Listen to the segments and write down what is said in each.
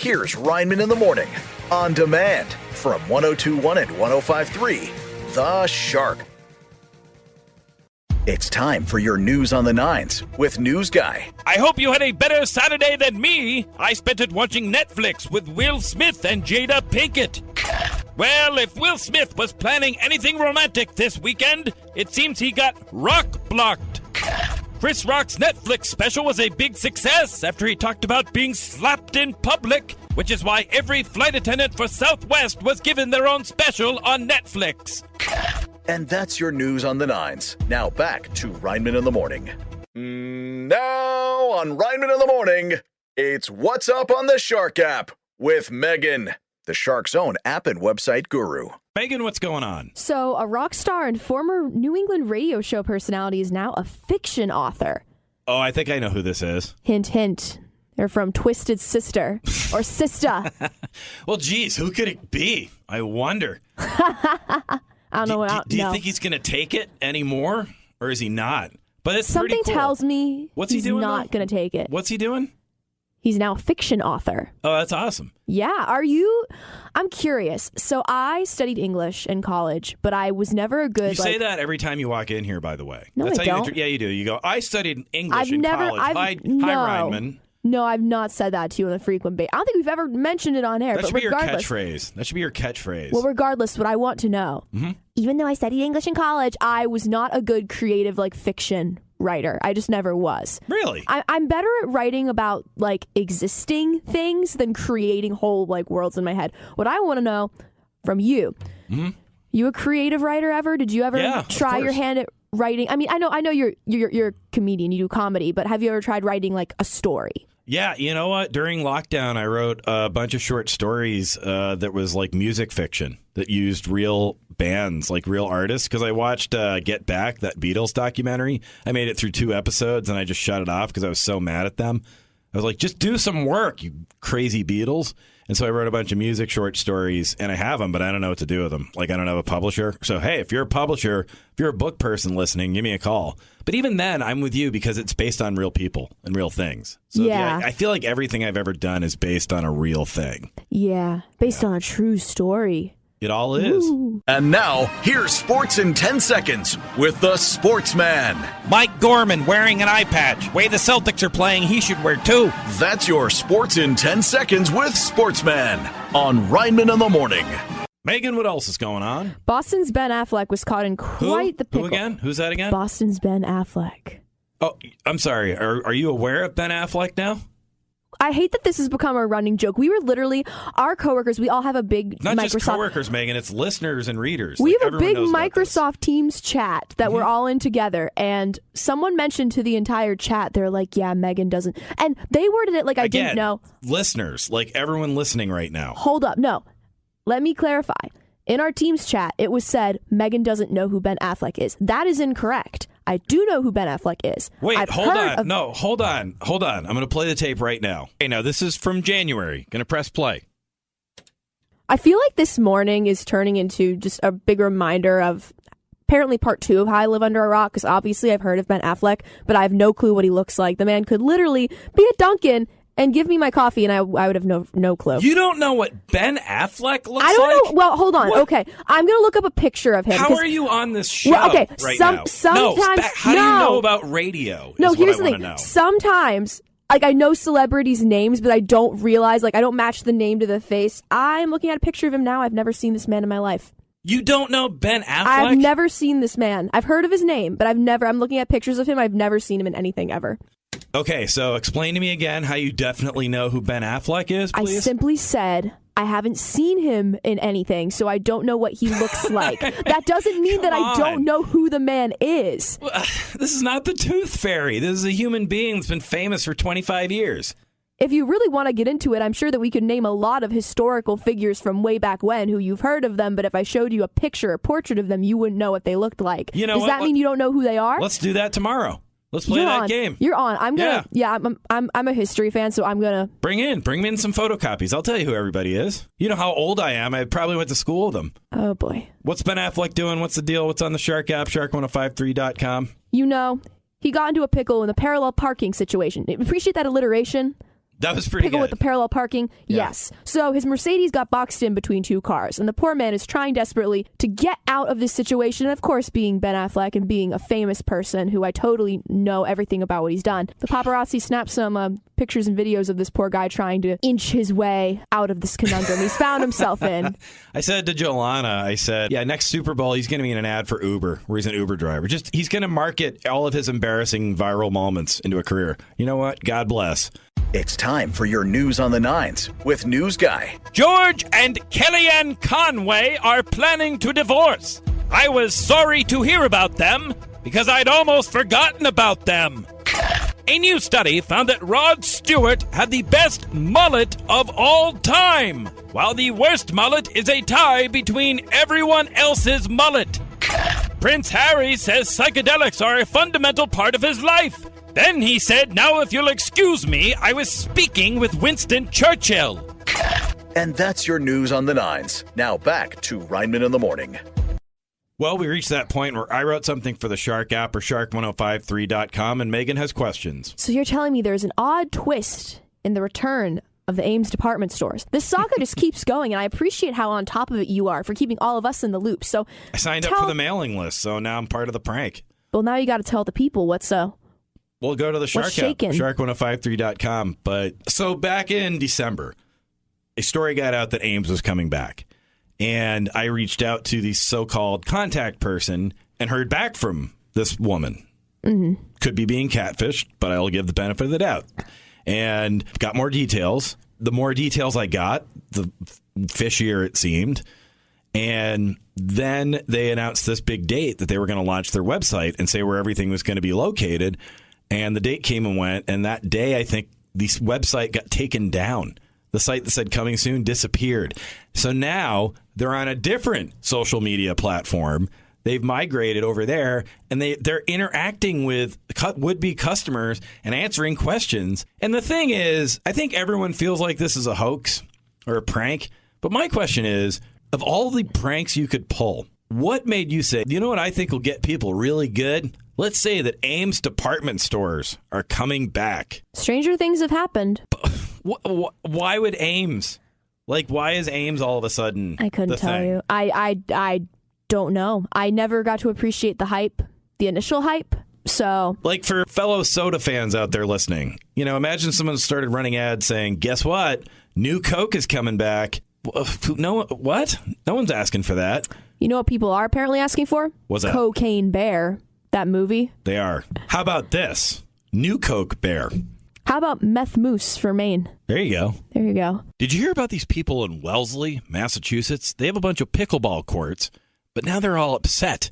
Here's Rineman in the Morning, on demand from 102.1 and 105.3, The Shark. It's time for your news on the nines with News Guy. I hope you had a better Saturday than me. I spent it watching Netflix with Will Smith and Jada Pinkett. Well, if Will Smith was planning anything romantic this weekend, it seems he got rock-blocked. Chris Rock's Netflix special was a big success after he talked about being slapped in public, which is why every flight attendant for Southwest was given their own special on Netflix. And that's your news on the nines. Now back to Rineman in the Morning. Now on Rineman in the Morning, it's What's Up on the Shark app with Megan, the Shark's own app and website guru. Megan, what's going on? So, a rock star and former New England radio show personality is now a fiction author. Oh, I think I know who this is. Hint, hint. They're from Twisted Sister or Sista. Well, geez, who could it be? I wonder. I don't know. Do you think he's going to take it anymore, or is he not? But it's something pretty cool. tells me he's doing not going to take it. What's he doing? He's now a fiction author. Oh, that's awesome. Yeah. I'm curious. So I studied English in college, but I was never a good... You say that every time you walk in here, by the way. No, that's I how don't. Yeah, you do. You go, I studied English in college. Hi, Rineman. No, I've not said that to you on a frequent basis. I don't think we've ever mentioned it on air. That should but be your regardless, catchphrase. That should be your catchphrase. Well, regardless, what I want to know, even though I studied English in college, I was not a good creative, fiction writer. I just never was. Really? I'm better at writing about, existing things than creating whole, worlds in my head. What I want to know from you, you a creative writer ever? Did you ever try your hand at writing? I mean, I know you're a comedian, you do comedy, but have you ever tried writing, a story? Yeah, you know what? During lockdown, I wrote a bunch of short stories that was music fiction that used real bands, real artists. Because I watched Get Back, that Beatles documentary. I made it through 2 episodes, and I just shut it off because I was so mad at them. I was like, just do some work, you crazy Beatles. And so I wrote a bunch of music short stories, and I have them, but I don't know what to do with them. I don't have a publisher. So, hey, if you're a publisher, if you're a book person listening, give me a call. But even then, I'm with you because it's based on real people and real things. So yeah. I feel like everything I've ever done is based on a real thing. Yeah, based on a true story. It all is. Ooh. And now, here's Sports in 10 Seconds with the Sportsman. Mike Gorman wearing an eye patch. Way the Celtics are playing, he should wear too. That's your Sports in 10 Seconds with Sportsman on Rineman in the Morning. Megan, what else is going on? Boston's Ben Affleck was caught in quite the pickle. Who again? Who's that again? Boston's Ben Affleck. Oh, I'm sorry. Are you aware of Ben Affleck now? I hate that this has become a running joke. We were literally, our coworkers, we all have a big Not Microsoft... just coworkers, Megan, it's listeners and readers. We have a big knows Microsoft Teams chat that we're all in together, and someone mentioned to the entire chat, they're like, yeah, Megan doesn't... And they worded it like I didn't know. Listeners, everyone listening right now. Hold up, no. Let me clarify. In our Teams chat, it was said, Megan doesn't know who Ben Affleck is. That is incorrect. I do know who Ben Affleck is. Wait, hold on. Hold on. I'm going to play the tape right now. Okay, now this is from January. Going to press play. I feel like this morning is turning into just a big reminder of apparently part 2 of How I Live Under a Rock, because obviously I've heard of Ben Affleck, but I have no clue what he looks like. The man could literally be at Dunkin' and give me my coffee, and I would have no clue. You don't know what Ben Affleck looks like? I don't know. Well, hold on. What? Okay, I'm going to look up a picture of him. How are you on this show now? Sometimes, how do you know about radio? No, here's the thing. Sometimes, I know celebrities' names, but I don't realize, I don't match the name to the face. I'm looking at a picture of him now. I've never seen this man in my life. You don't know Ben Affleck? I've never seen this man. I've heard of his name, but I'm looking at pictures of him. I've never seen him in anything ever. Okay, so explain to me again how you definitely know who Ben Affleck is, please. I simply said I haven't seen him in anything, so I don't know what he looks like. That doesn't mean that I don't know who the man is. Well, this is not the Tooth Fairy. This is a human being that's been famous for 25 years. If you really want to get into it, I'm sure that we could name a lot of historical figures from way back when who you've heard of them, but if I showed you a picture, a portrait of them, you wouldn't know what they looked like. Does that mean you don't know who they are? Let's do that tomorrow. Let's play that game. You're on. I'm gonna. Yeah, I'm a history fan, so I'm gonna bring me in some photocopies. I'll tell you who everybody is. You know how old I am. I probably went to school with them. Oh boy. What's Ben Affleck doing? What's the deal? What's on the Shark app? Shark1053.com. He got into a pickle in a parallel parking situation. Appreciate that alliteration. That was pretty Pickle good. with the parallel parking. Yeah. Yes. So his Mercedes got boxed in between two cars, and the poor man is trying desperately to get out of this situation. And of course, being Ben Affleck and being a famous person who I totally know everything about what he's done, the paparazzi snapped some pictures and videos of this poor guy trying to inch his way out of this conundrum he's found himself in. I said to Jolana, yeah, next Super Bowl, he's going to be in an ad for Uber, where he's an Uber driver. He's going to market all of his embarrassing viral moments into a career. You know what? God bless. It's time for your news on the nines with News Guy. George and Kellyanne Conway are planning to divorce. I was sorry to hear about them because I'd almost forgotten about them. A new study found that Rod Stewart had the best mullet of all time, while the worst mullet is a tie between everyone else's mullet. Prince Harry says psychedelics are a fundamental part of his life. Then he said, "Now if you'll excuse me, I was speaking with Winston Churchill." And that's your news on the nines. Now back to Rineman in the Morning. Well, we reached that point where I wrote something for the Shark app or shark1053.com, and Megan has questions. So you're telling me there's an odd twist in the return of the Ames department stores. This saga just keeps going, and I appreciate how on top of it you are for keeping all of us in the loop. So I signed up for the mailing list, so now I'm part of the prank. Well, now you got to tell the people what's We'll go to the Shark app, shark1053.com. But so back in December, a story got out that Ames was coming back. And I reached out to the so-called contact person and heard back from this woman. Mm-hmm. Could be being catfished, but I'll give the benefit of the doubt. And got more details. The more details I got, the fishier it seemed. And then they announced this big date that they were going to launch their website and say where everything was going to be located. And the date came and went. And that day, I think the website got taken down. The site that said coming soon disappeared. So now they're on a different social media platform. They've migrated over there, and they're interacting with would-be customers and answering questions. And the thing is, I think everyone feels like this is a hoax or a prank. But my question is, of all the pranks you could pull, what made you say, you know what I think will get people really good? Let's say that Ames department stores are coming back. Stranger things have happened. Why would Ames? Like, why is Ames all of a sudden I couldn't tell thing? you. I don't know. I never got to appreciate the hype, the initial hype. So, like, for fellow soda fans out there listening, imagine someone started running ads saying, guess what? New Coke is coming back. No, what? No one's asking for that. You know what people are apparently asking for? What's that? Cocaine Bear, that movie. They are. How about this? New Coke Bear. How about Meth Moose for Maine? There you go. There you go. Did you hear about these people in Wellesley, Massachusetts? They have a bunch of pickleball courts, but now they're all upset.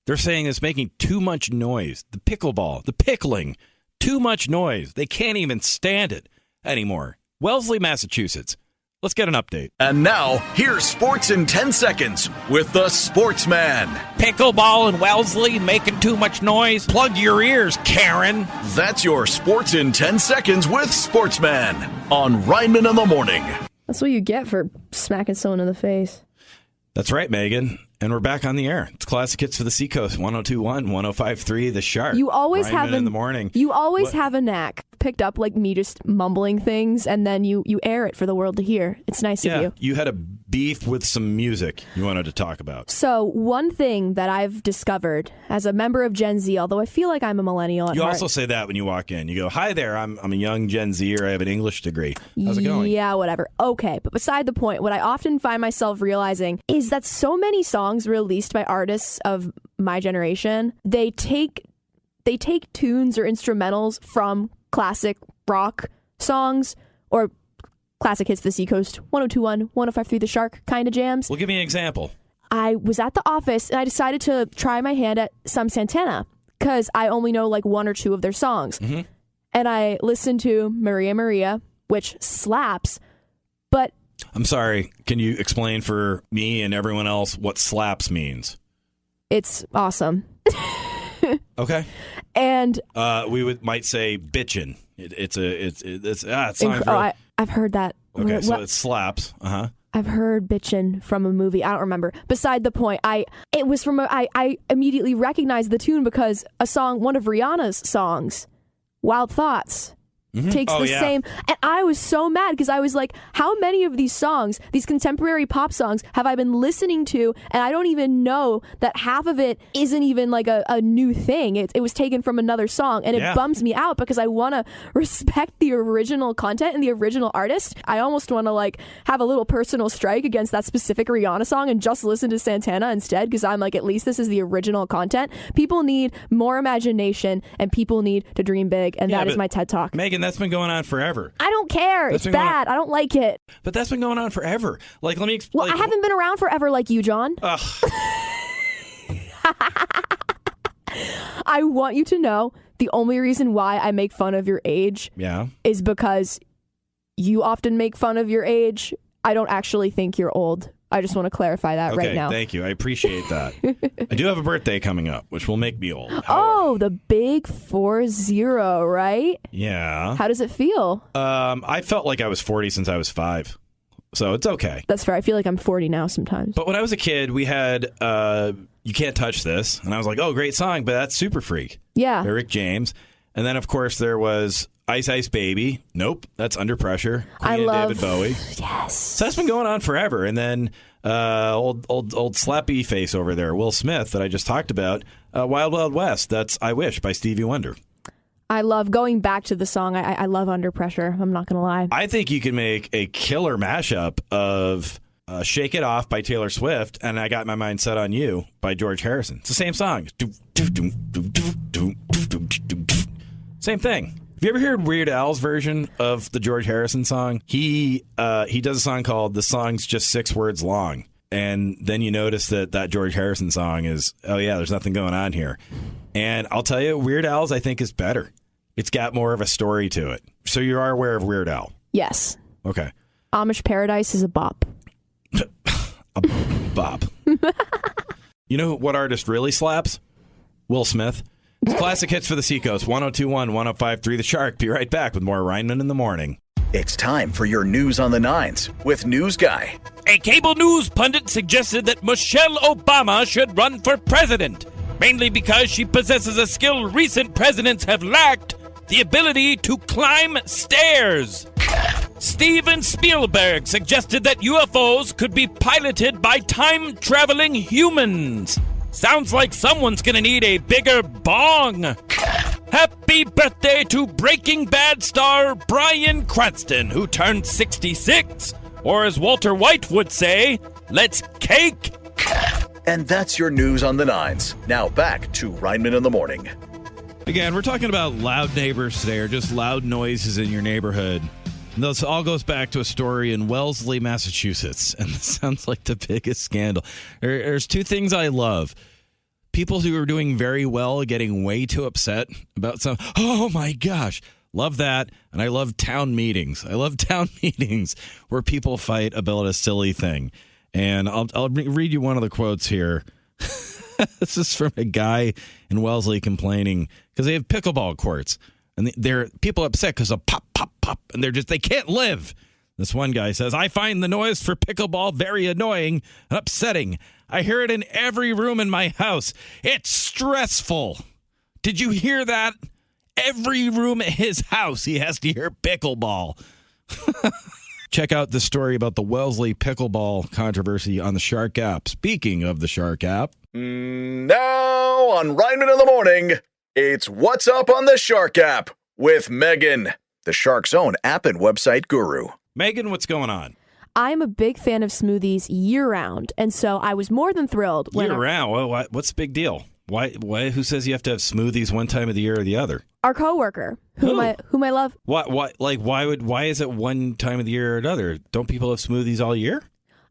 They're saying it's making too much noise. The pickleball, the pickling, too much noise. They can't even stand it anymore. Wellesley, Massachusetts. Let's get an update. And now, here's Sports in 10 Seconds with the Sportsman. Pickleball in Wellesley making too much noise? Plug your ears, Karen. That's your Sports in 10 Seconds with Sportsman on Rineman in the Morning. That's what you get for smacking someone in the face. That's right, Megan. And we're back on the air. It's Classic Hits for the Seacoast, 102.1, 105.3, The Shark. You always Rineman in the morning. You always have a knack. Picked up like me just mumbling things, and then you air it for the world to hear. It's nice of you. You had a beef with some music you wanted to talk about. So one thing that I've discovered as a member of Gen Z, although I feel like I'm a millennial at You heart. also say that when you walk in. You go, hi there, I'm a young Gen Zer. I have an English degree. How's it going? Yeah, whatever. Okay, but beside the point, what I often find myself realizing is that so many songs released by artists of my generation, they take tunes or instrumentals from classic rock songs or classic hits for the Seacoast, 102.1, 105.3 The Shark kind of jams. Well, give me an example. I was at the office and I decided to try my hand at some Santana because I only know like one or two of their songs. Mm-hmm. And I listened to Maria Maria, which slaps, but... I'm sorry, can you explain for me and everyone else what slaps means? It's awesome. Okay. And might say bitchin'. I've heard that. Okay, so it slaps. I've heard bitchin' from a movie. I don't remember. Beside the point, I immediately recognized the tune because one of Rihanna's songs, Wild Thoughts, takes the same. And I was so mad because I was like, how many of these songs, these contemporary pop songs, have I been listening to? And I don't even know that half of it isn't even like a new thing. It was taken from another song. And it bums me out because I want to respect the original content and the original artist. I almost want to like have a little personal strike against that specific Rihanna song and just listen to Santana instead, because I'm like, at least this is the original content. People need more imagination and people need to dream big. And that is my TED Talk. Megan, that's been going on forever. I don't care. It's bad. I don't like it. But that's been going on forever. Like, let me explain. Well, I haven't been around forever like you, John. I want you to know the only reason why I make fun of your age is because you often make fun of your age. I don't actually think you're old. I just want to clarify that right now. Thank you. I appreciate that. I do have a birthday coming up, which will make me old. Oh, the big 40, right? Yeah. How does it feel? I felt like I was 40 since I was 5. So it's okay. That's fair. I feel like I'm 40 now sometimes. But when I was a kid, we had You Can't Touch This. And I was like, oh, great song, but that's Super Freak. Yeah. By Rick James. And then, of course, there was Ice Ice Baby. Nope, that's Under Pressure. Queen and David Bowie. Yes. So that's been going on forever. And then old slappy face over there, Will Smith, that I just talked about. Wild Wild West. That's I Wish by Stevie Wonder. I love going back to the song. I love Under Pressure. I'm not going to lie. I think you can make a killer mashup of Shake It Off by Taylor Swift and I Got My Mind Set on You by George Harrison. It's the same song. Same thing. Have you ever heard Weird Al's version of the George Harrison song? He does a song called The Song's Just 6 Words Long. And then you notice that George Harrison song is, oh yeah, there's nothing going on here. And I'll tell you, Weird Al's I think is better. It's got more of a story to it. So you are aware of Weird Al? Yes. Okay. Amish Paradise is a bop. A bop. You know what artist really slaps? Will Smith. It's classic hits for the Seacoast. 102.1, 105.3 The Shark. Be right back with more Rineman in the Morning. It's time for your news on the nines with News Guy. A cable news pundit suggested that Michelle Obama should run for president, mainly because she possesses a skill recent presidents have lacked, the ability to climb stairs. Steven Spielberg suggested that UFOs could be piloted by time-traveling humans. Sounds like someone's gonna need a bigger bong. Happy birthday to Breaking Bad star Bryan Cranston, who turned 66. Or as Walter White would say, let's cake. And that's your news on the nines. Now back to Rineman in the Morning. Again, we're talking about loud neighbors today, or just loud noises in your neighborhood. And this all goes back to a story in Wellesley, Massachusetts. And this sounds like the biggest scandal. There's two things I love. People who are doing very well getting way too upset about some, oh my gosh, love that. And I love town meetings. I love town meetings where people fight about a silly thing. And I'll read you one of the quotes here. This is from a guy in Wellesley complaining because they have pickleball courts. And they're people upset because of pop, pop, pop. And they can't live. This one guy says, I find the noise for pickleball very annoying and upsetting. I hear it in every room in my house. It's stressful. Did you hear that? Every room in his house, he has to hear pickleball. Check out the story about the Wellesley pickleball controversy on the Shark app. Speaking of the Shark app. Now on Rineman in the Morning, it's What's Up on the Shark app with Megan, the Shark's own app and website guru. Megan, what's going on? I'm a big fan of smoothies year-round, and so I was more than thrilled. Year-round? Well, what's the big deal? Why? Who says you have to have smoothies one time of the year or the other? Our coworker, whom I love. Why is it one time of the year or another? Don't people have smoothies all year?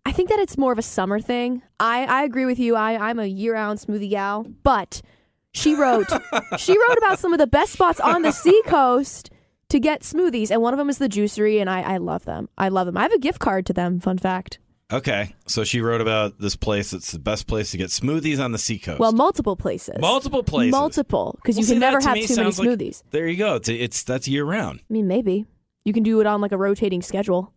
I think that it's more of a summer thing. I agree with you. I'm a year-round smoothie gal, but she wrote about some of the best spots on the Seacoast to get smoothies, and one of them is the Juicery, and I love them. I have a gift card to them, fun fact. Okay, so she wrote about this place that's the best place to get smoothies on the Seacoast. Well, multiple places. Multiple places. Multiple, because you can never have too many smoothies. There you go. That's year-round. I mean, maybe. You can do it on like a rotating schedule.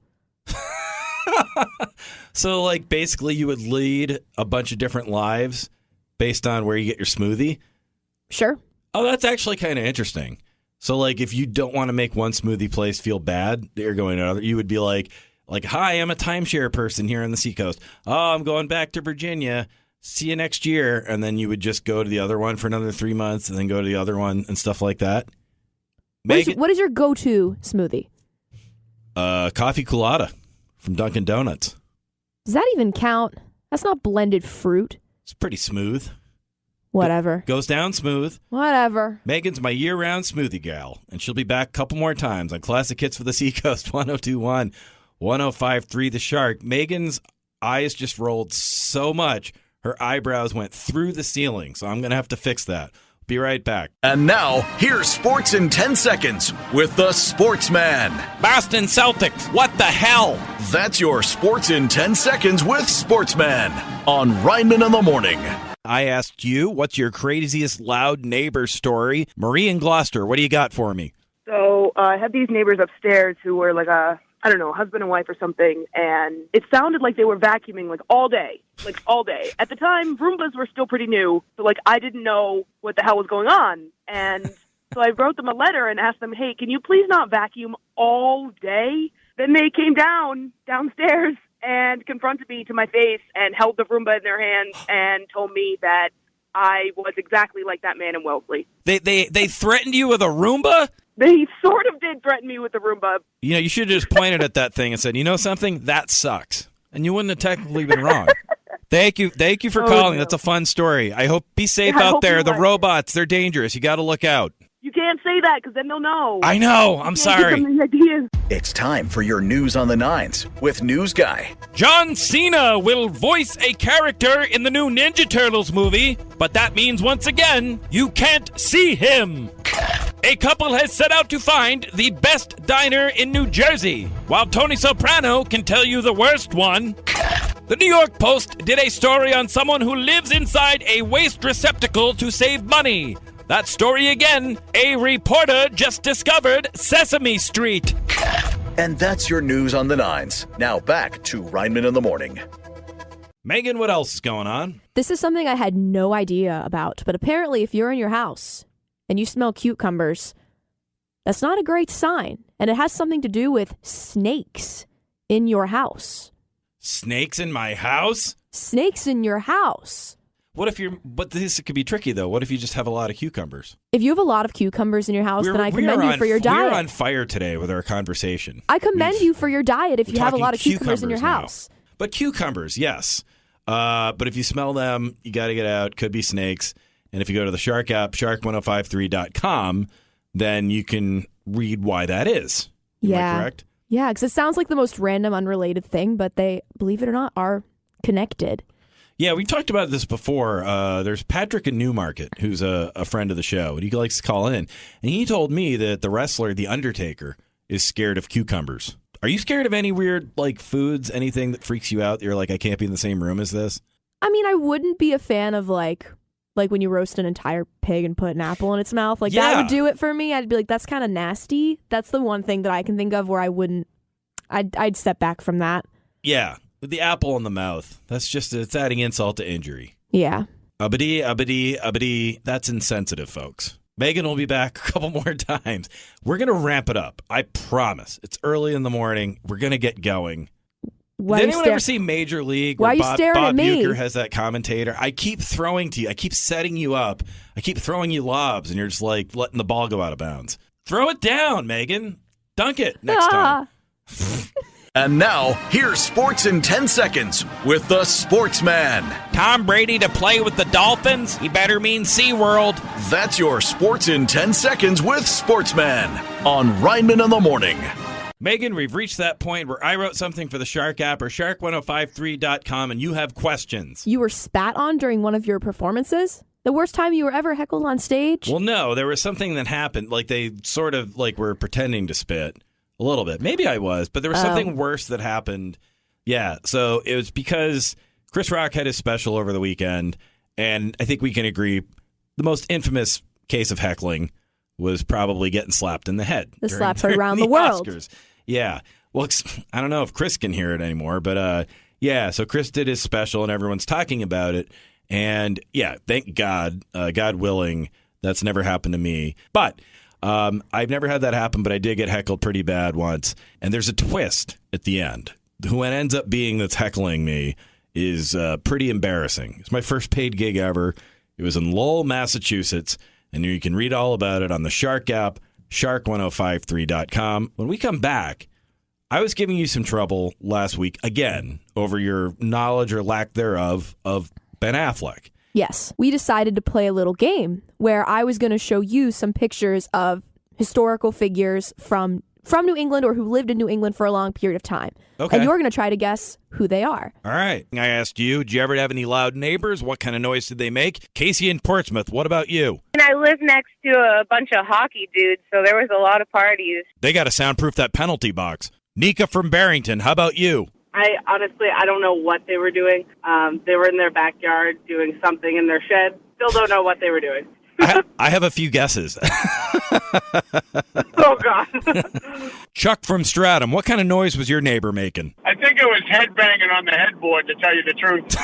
So, like, basically you would lead a bunch of different lives based on where you get your smoothie? Sure. Oh, that's actually kind of interesting. So, like, if you don't want to make one smoothie place feel bad, you're going to another. You would be like, hi, I'm a timeshare person here on the Seacoast. Oh, I'm going back to Virginia. See you next year. And then you would just go to the other one for another 3 months and then go to the other one and stuff like that. What is your go-to smoothie? Coffee Colada from Dunkin' Donuts. Does that even count? That's not blended fruit. It's pretty smooth. Whatever. Goes down smooth. Whatever. Megan's my year-round smoothie gal, and she'll be back a couple more times on Classic Hits for the Seacoast, 102.1, 105.3 The Shark. Megan's eyes just rolled so much, her eyebrows went through the ceiling, so I'm going to have to fix that. Be right back. And now, here's Sports in 10 Seconds with the Sportsman. Boston Celtics, what the hell? That's your Sports in 10 Seconds with Sportsman on Rineman in the Morning. I asked you, what's your craziest loud neighbor story? Marie in Gloucester, what do you got for me? So I had these neighbors upstairs who were like husband and wife or something, and it sounded like they were vacuuming all day. At the time, Roombas were still pretty new, so I didn't know what the hell was going on. And so I wrote them a letter and asked them, hey, can you please not vacuum all day? Then they came downstairs and confronted me to my face and held the Roomba in their hands and told me that I was exactly like that man in Wellesley. They threatened you with a Roomba? They sort of did threaten me with the Roomba. You know, you should have just pointed at that thing and said, you know something? That sucks. And you wouldn't have technically been wrong. Thank you for calling. No. That's a fun story. I hope be safe out there. The robots, they're dangerous. You got to look out. You can't say that because then they'll know. I know. I'm sorry. It's time for your news on the nines with News Guy. John Cena will voice a character in the new Ninja Turtles movie, but that means once again, you can't see him. A couple has set out to find the best diner in New Jersey, while Tony Soprano can tell you the worst one. The New York Post did a story on someone who lives inside a waste receptacle to save money. That story again, a reporter just discovered Sesame Street. And that's your news on the nines. Now back to Rineman in the Morning. Megan, what else is going on? This is something I had no idea about, but apparently if you're in your house and you smell cucumbers, that's not a great sign. And it has something to do with snakes in your house. Snakes in my house? Snakes in your house. But this could be tricky, though. What if you just have a lot of cucumbers? If you have a lot of cucumbers in your house, then I commend you for your diet. We're on fire today with our conversation. I commend you for your diet if you have a lot of cucumbers in your house. But cucumbers, yes. But if you smell them, you got to get out. Could be snakes. And if you go to the Shark app, shark1053.com, then you can read why that is. Am I correct? Yeah, because it sounds like the most random, unrelated thing, but they, believe it or not, are connected. Yeah, we talked about this before. There's Patrick in Newmarket, who's a friend of the show, and he likes to call in. And he told me that the wrestler, The Undertaker, is scared of cucumbers. Are you scared of any weird, foods, anything that freaks you out that you're like, I can't be in the same room as this? I mean, I wouldn't be a fan of, like when you roast an entire pig and put an apple in its mouth. That would do it for me. I'd be like, that's kind of nasty. That's the one thing that I can think of where I wouldn't, I'd step back from that. Yeah. The apple in the mouth. It's adding insult to injury. Yeah. Uppity. That's insensitive, folks. Megan will be back a couple more times. We're going to ramp it up. I promise. It's early in the morning. We're going to get going. Did anyone ever see Major League where Bob Uecker has that commentator? I keep throwing to you. I keep setting you up. I keep throwing you lobs, and you're just letting the ball go out of bounds. Throw it down, Megan. Dunk it next time. And now, here's Sports in 10 Seconds with the Sportsman. Tom Brady to play with the Dolphins? He better mean SeaWorld. That's your Sports in 10 Seconds with Sportsman on Rineman in the Morning. Megan, we've reached that point where I wrote something for the Shark app or shark1053.com and you have questions. You were spat on during one of your performances? The worst time you were ever heckled on stage? Well, no, there was something that happened. They sort of were pretending to spit. A little bit. Maybe I was, but there was something worse that happened. Yeah, so it was because Chris Rock had his special over the weekend, and I think we can agree the most infamous case of heckling was probably getting slapped in the head. The slaps around the world. Oscars. Yeah. Well, I don't know if Chris can hear it anymore, but so Chris did his special, and everyone's talking about it, and yeah, thank God, God willing, that's never happened to me. But I've never had that happen, but I did get heckled pretty bad once. And there's a twist at the end. Who it ends up being that's heckling me is pretty embarrassing. It's my first paid gig ever. It was in Lowell, Massachusetts, and you can read all about it on the Shark app, shark1053.com. When we come back, I was giving you some trouble last week, again, over your knowledge or lack thereof of Ben Affleck. Yes. We decided to play a little game where I was going to show you some pictures of historical figures from New England or who lived in New England for a long period of time. Okay. And you're going to try to guess who they are. All right. I asked you, did you ever have any loud neighbors? What kind of noise did they make? Casey in Portsmouth, what about you? And I live next to a bunch of hockey dudes, so there was a lot of parties. They got to soundproof that penalty box. Nika from Barrington, how about you? I don't know what they were doing. They were in their backyard doing something in their shed. Still don't know what they were doing. I have a few guesses. Oh, God. Chuck from Stratham, what kind of noise was your neighbor making? I think it was headbanging on the headboard, to tell you the truth.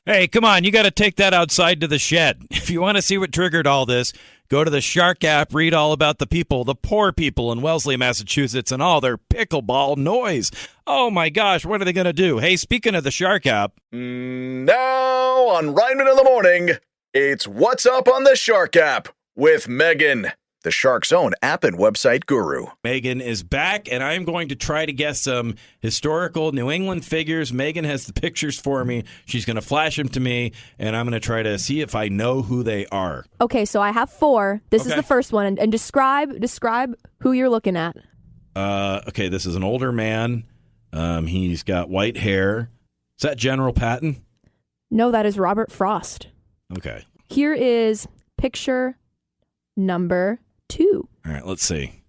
Hey, come on, you got to take that outside to the shed. If you want to see what triggered all this, go to the Shark app, read all about the people, the poor people in Wellesley, Massachusetts, and all their pickleball noise. Oh, my gosh, what are they going to do? Hey, speaking of the Shark app. Now on Rineman in the Morning, it's What's Up on the Shark app with Megan, the Shark's own app and website guru. Megan is back, and I'm going to try to guess some historical New England figures. Megan has the pictures for me. She's going to flash them to me, and I'm going to try to see if I know who they are. Okay, so I have 4. This is the first one. And describe who you're looking at. Okay, this is an older man. He's got white hair. Is that General Patton? No, that is Robert Frost. Okay. Here is picture number 2. All right, let's see.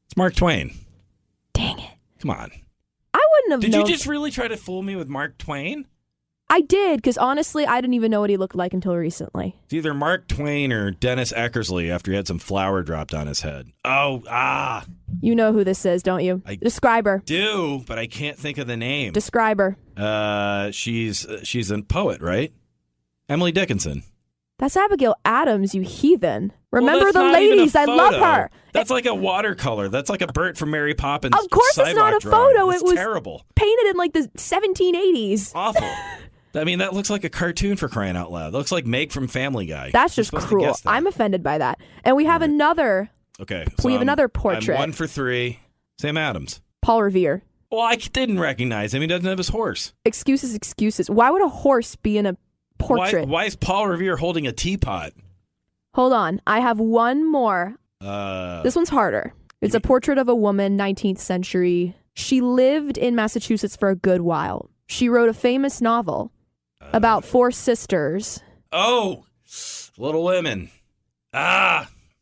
It's Mark Twain. Dang it. Come on. I wouldn't have known. Did you just really try to fool me with Mark Twain? I did, because honestly, I didn't even know what he looked like until recently. It's either Mark Twain or Dennis Eckersley after he had some flour dropped on his head. You know who this is, don't you? Describe her. Do, but I can't think of the name. Describe her. She's a poet, right? Emily Dickinson. That's Abigail Adams, you heathen. Remember Well, the that's not even ladies. a I love photo. her. That's like a watercolor. That's like a Bert from Mary Poppins. Of course it's not a drawing. photo. It's It was terrible. Painted in like the 1780s. Awful. I mean, that looks like a cartoon for crying out loud. That looks like Meg from Family Guy. That's just cruel. I'm offended by that. And we have another. Okay. We have another portrait. I'm 1 for 3. Sam Adams. Paul Revere. Well, I didn't recognize him. He doesn't have his horse. Excuses. Why would a horse be in a portrait? Why is Paul Revere holding a teapot? Hold on. I have one more. This one's harder. It's a portrait of a woman, 19th century. She lived in Massachusetts for a good while. She wrote a famous novel about 4 sisters. Oh, Little Women.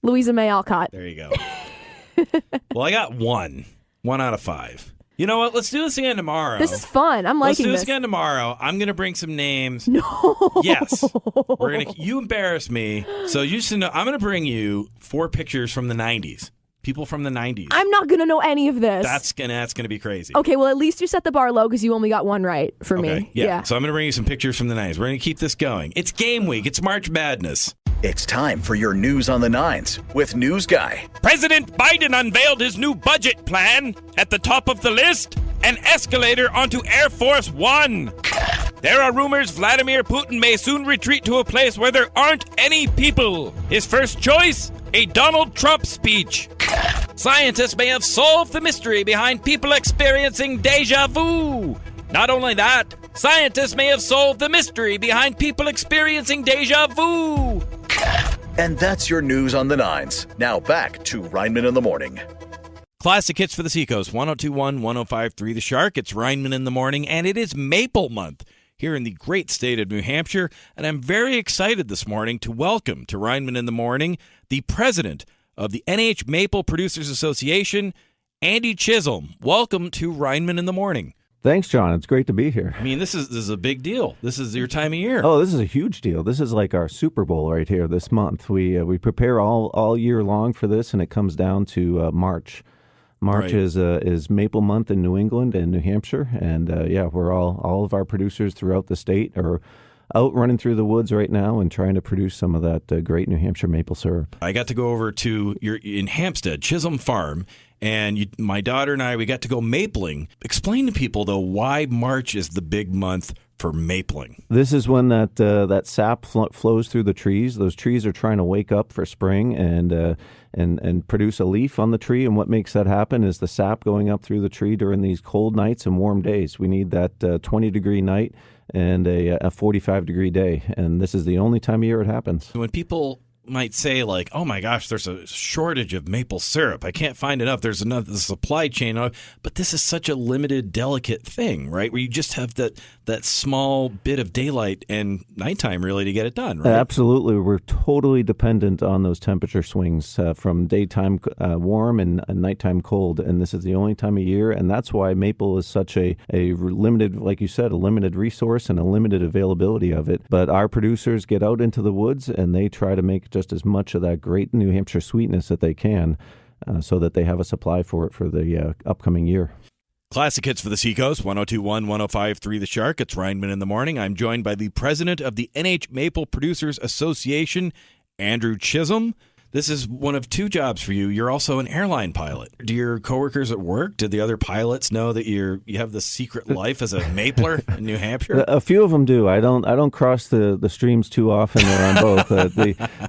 Louisa May Alcott. There you go. Well, I got 1 out of 5. You know what? Let's do this again tomorrow. This is fun. I'm liking this. Let's do this again tomorrow. I'm going to bring some names. No. Yes. You embarrass me. So you should know. I'm going to bring you 4 pictures from the 90s. People from the 90s. I'm not going to know any of this. That's gonna be crazy. Okay, well, at least you set the bar low because you only got 1 right for me. Yeah. So I'm going to bring you some pictures from the 90s. We're going to keep this going. It's game week. It's March Madness. It's time for your news on the nines with News Guy. President Biden unveiled his new budget plan. At the top of the list, an escalator onto Air Force One. There are rumors Vladimir Putin may soon retreat to a place where there aren't any people. His first choice? A Donald Trump speech. Scientists may have solved the mystery behind people experiencing deja vu. Not only that, scientists may have solved the mystery behind people experiencing deja vu. And that's your news on the nines. Now back to Rineman in the Morning. Classic hits for the Seacoast, 102.1, 105.3 The Shark. It's Rineman in the Morning, and it is Maple Month here in the great state of New Hampshire. And I'm very excited this morning to welcome to Rineman in the Morning the president of the NH Maple Producers Association, Andy Chisolm. Welcome to Rineman in the Morning. Thanks, John. It's great to be here. I mean, this is a big deal. This is your time of year. Oh, this is a huge deal. This is like our Super Bowl right here this month. We prepare all year long for this, and it comes down to March. March is Maple Month in New England and New Hampshire, and we're all of our producers throughout the state are out running through the woods right now and trying to produce some of that great New Hampshire maple syrup. I got to go over to in Hampstead, Chisolm Farm, and my daughter and I, we got to go mapling. Explain to people, though, why March is the big month for mapling. This is when that sap flows through the trees. Those trees are trying to wake up for spring and produce a leaf on the tree. And what makes that happen is the sap going up through the tree during these cold nights and warm days. We need that 20-degree night and a 45-degree day. And this is the only time of year it happens. When people might say, like, oh my gosh, there's a shortage of maple syrup, I can't find enough, there's another supply chain, but this is such a limited, delicate thing, right, where you just have that small bit of daylight and nighttime really to get it done, right? Absolutely. We're totally dependent on those temperature swings from daytime warm and nighttime cold, and this is the only time of year, and that's why maple is such a limited, like you said, a limited resource and a limited availability of it. But our producers get out into the woods and they try to make just as much of that great New Hampshire sweetness that they can so that they have a supply for it for the upcoming year. Classic hits for the Seacoast, 102.1, 105.3 The Shark. It's Rineman in the Morning. I'm joined by the president of the NH Maple Producers Association, Andrew Chisolm. This is one of two jobs for you. You're also an airline pilot. Do your coworkers at work, did the other pilots know that you have this secret life as a mapler in New Hampshire? A few of them do. I don't cross the streams too often there on both.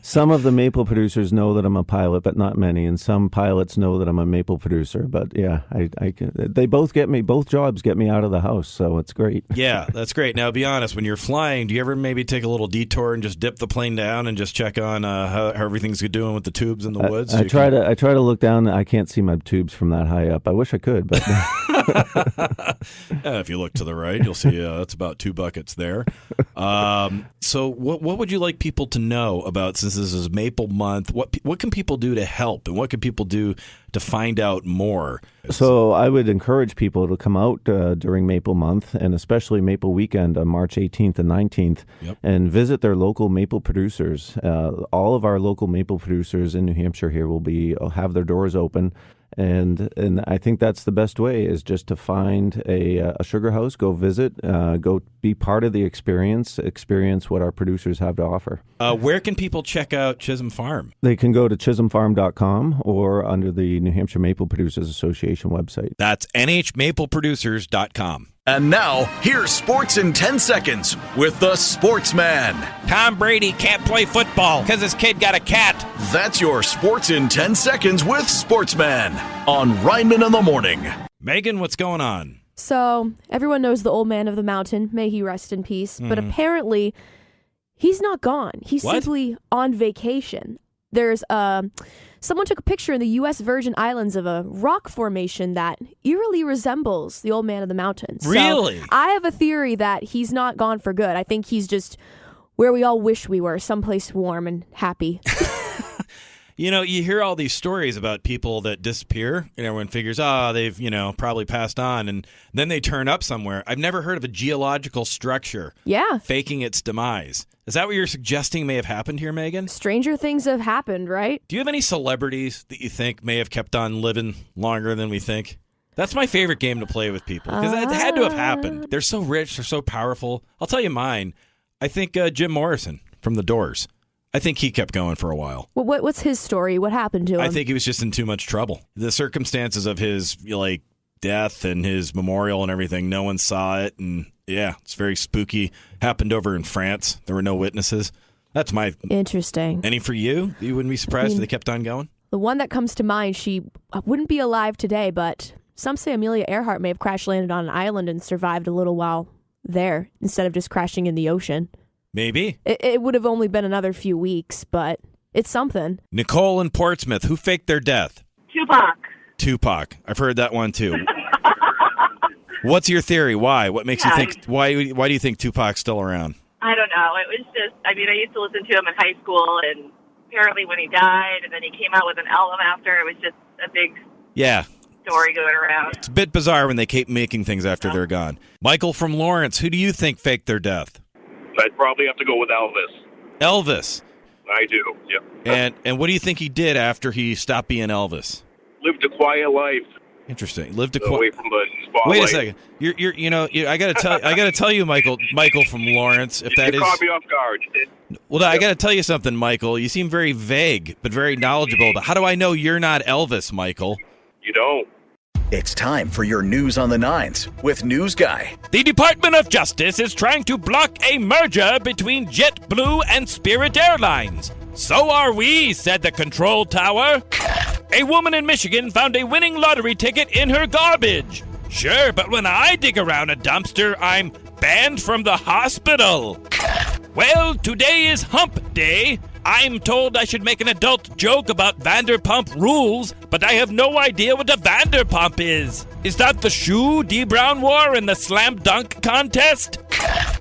Some of the maple producers know that I'm a pilot, but not many. And some pilots know that I'm a maple producer. But yeah, they both get me. Both jobs get me out of the house, so it's great. Yeah, that's great. Now, be honest. When you're flying, do you ever maybe take a little detour and just dip the plane down and just check on how everything's doing with the tubes in the woods? I try to look down. I can't see my tubes from that high up. I wish I could, but if you look to the right, you'll see that's about 2 buckets there. So what would you like people to know about, since this is Maple Month? What can people do to help, and what can people do to find out more? So I would encourage people to come out during Maple Month, and especially Maple Weekend on March 18th and 19th, and visit their local maple producers. All of our local maple producers in New Hampshire here will have their doors open. And I think that's the best way, is just to find a sugar house, go visit, go be part of the experience what our producers have to offer. Where can people check out Chisolm Farm? They can go to chisholmfarm.com or under the New Hampshire Maple Producers Association website. That's nhmapleproducers.com. And now, here's Sports in 10 Seconds with the Sportsman. Tom Brady can't play football because his kid got a cat. That's your Sports in 10 Seconds with Sportsman on Rineman in the Morning. Megan, what's going on? So, everyone knows the old man of the mountain. May he rest in peace. But apparently, he's not gone. He's simply on vacation. There's someone took a picture in the U.S. Virgin Islands of a rock formation that eerily resembles the old man of the mountain. Really? So I have a theory that he's not gone for good. I think he's just where we all wish we were, someplace warm and happy. You know, you hear all these stories about people that disappear, and everyone figures, they've, probably passed on, and then they turn up somewhere. I've never heard of a geological structure faking its demise. Is that what you're suggesting may have happened here, Megan? Stranger things have happened, right? Do you have any celebrities that you think may have kept on living longer than we think? That's my favorite game to play with people, because it had to have happened. They're so rich, they're so powerful. I'll tell you mine. I think Jim Morrison from The Doors. I think he kept going for a while. Well, what's his story? What happened to him? I think he was just in too much trouble. The circumstances of his death and his memorial and everything, no one saw it, and it's very spooky. Happened over in France. There were no witnesses. That's my... Interesting. Any for you? You wouldn't be surprised if they kept on going? The one that comes to mind, she wouldn't be alive today, but some say Amelia Earhart may have crash-landed on an island and survived a little while there instead of just crashing in the ocean. Maybe. It would have only been another few weeks, but it's something. Nicole in Portsmouth, who faked their death? Tupac. I've heard that one too. What's your theory? Why? What makes you think? Why do you think Tupac's still around? I don't know. It was just, I used to listen to him in high school, and apparently when he died, and then he came out with an album after, it was just a big story going around. It's a bit bizarre when they keep making things after they're gone. Michael from Lawrence, who do you think faked their death? I'd probably have to go with Elvis. Elvis? I do, yeah. And what do you think he did after he stopped being Elvis? Lived a quiet life. Interesting. Lived away from the spotlight. Wait a second. I gotta tell you, Michael from Lawrence, if that is. Caught me off guard. Well, I gotta tell you something, Michael. You seem very vague, but very knowledgeable. But how do I know you're not Elvis, Michael? You don't. It's time for your news on the nines with News Guy. The Department of Justice is trying to block a merger between JetBlue and Spirit Airlines. So are we, said the control tower. A woman in Michigan found a winning lottery ticket in her garbage. Sure, but when I dig around a dumpster, I'm banned from the hospital. Well, today is hump day. I'm told I should make an adult joke about Vanderpump Rules, but I have no idea what a Vanderpump is. Is that the shoe D. Brown wore in the slam dunk contest?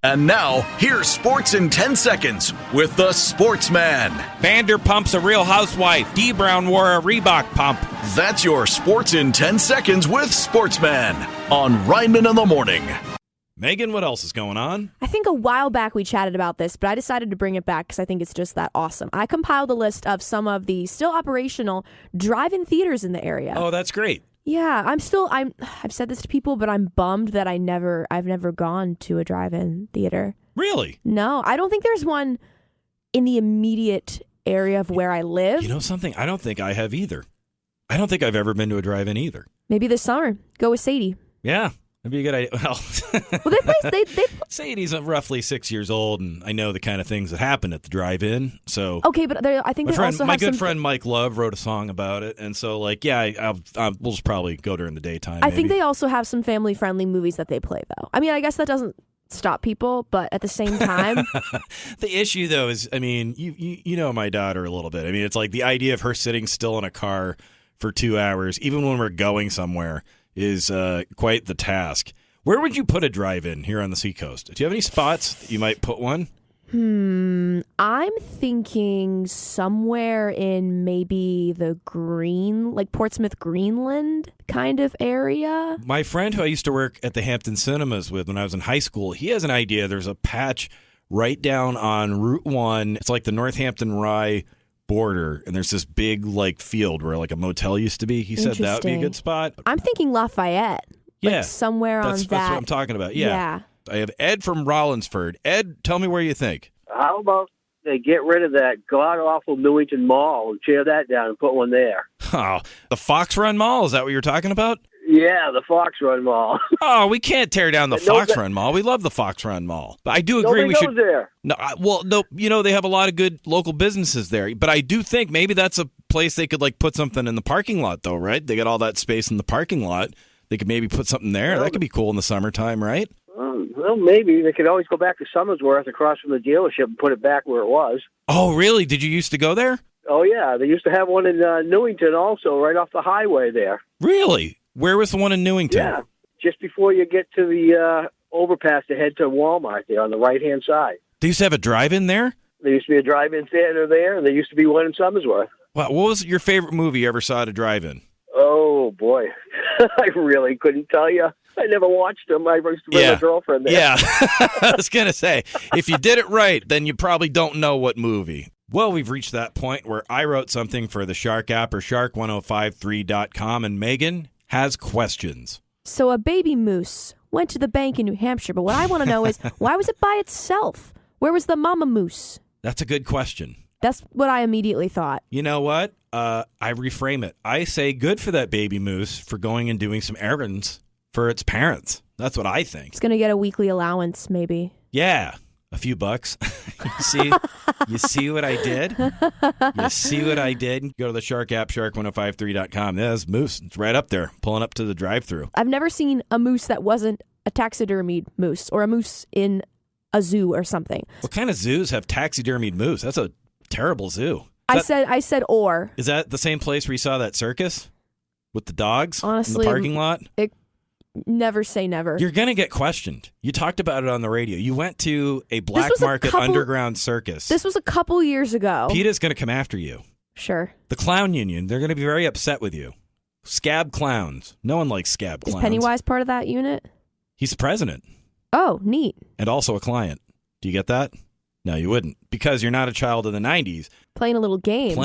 And now, here's sports in 10 seconds with the Sportsman. Vanderpump's a real housewife. D. Brown wore a Reebok pump. That's your sports in 10 seconds with Sportsman on Rineman in the Morning. Megan, what else is going on? I think a while back we chatted about this, but I decided to bring it back because I think it's just that awesome. I compiled a list of some of the still operational drive-in theaters in the area. Oh, that's great. Yeah, I've said this to people, but I'm bummed that I've never gone to a drive-in theater. Really? No, I don't think there's one in the immediate area of where I live. You know something? I don't think I have either. I don't think I've ever been to a drive-in either. Maybe this summer. Go with Sadie. Yeah. That'd be a good idea. Well, Sadie's roughly 6 years old, and I know the kind of things that happen at the drive-in. So okay, but I think my good friend Mike Love wrote a song about it, and so we'll just probably go during the daytime. I think they also have some family-friendly movies that they play, though. I mean, I guess that doesn't stop people, but at the same time, the issue though is, I mean, you know my daughter a little bit. I mean, it's like the idea of her sitting still in a car for 2 hours, even when we're going somewhere, is quite the task. Where would you put a drive-in here on the seacoast? Do you have any spots that you might put one? I'm thinking somewhere in maybe the Portsmouth, Greenland kind of area. My friend who I used to work at the Hampton Cinemas with when I was in high school, he has an idea. There's a patch right down on Route 1. It's like the Northampton Rye border, and there's this big field where a motel used to be. He said that would be a good spot. I'm thinking Lafayette. Yeah, somewhere on that. That's what I'm talking about. Yeah. I have Ed from Rollinsford. Ed, tell me where you think. How about they get rid of that god-awful Newington Mall and tear that down and put one there? Oh, the Fox Run Mall? Is that what you're talking about? Yeah, the Fox Run Mall. Oh, we can't tear down the Fox Run Mall. We love the Fox Run Mall. But I do agree we should. There. No, they have a lot of good local businesses there. But I do think maybe that's a place they could put something in the parking lot, though, right? They got all that space in the parking lot. They could maybe put something there. That could be cool in the summertime, right? Well, maybe. They could always go back to Summersworth across from the dealership and put it back where it was. Oh, really? Did you used to go there? Oh, yeah. They used to have one in Newington also, right off the highway there. Really? Where was the one in Newington? Yeah, just before you get to the overpass to head to Walmart there on the right-hand side. They used to have a drive-in there? There used to be a drive-in theater there, and there used to be one in Summersworth. Wow, what was your favorite movie you ever saw at a drive-in? Oh, boy. I really couldn't tell you. I never watched them. I was with my girlfriend there. Yeah, I was going to say, if you did it right, then you probably don't know what movie. Well, we've reached that point where I wrote something for the Shark app or shark1053.com, and Megan has questions. So a baby moose went to the bank in New Hampshire, but what I want to know is, why was it by itself? Where was the mama moose? That's a good question. That's what I immediately thought. You know what? I reframe it. I say good for that baby moose for going and doing some errands for its parents. That's what I think. It's going to get a weekly allowance, maybe. Yeah, a few bucks. You see what I did? You see what I did? Go to the Shark app, shark1053.com. There's moose. It's right up there, pulling up to the drive-thru. I've never seen a moose that wasn't a taxidermied moose or a moose in a zoo or something. What kind of zoos have taxidermied moose? That's a terrible zoo. I said or. Is that the same place where you saw that circus with the dogs? Honestly, in the parking lot? Never say never. You're going to get questioned. You talked about it on the radio. You went to a black market underground circus. This was a couple years ago. PETA's going to come after you. Sure. The clown union, they're going to be very upset with you. Scab clowns. No one likes scab clowns. Is Pennywise part of that unit? He's the president. Oh, neat. And also a client. Do you get that? No, you wouldn't. Because you're not a child of the 90s. Playing a little game.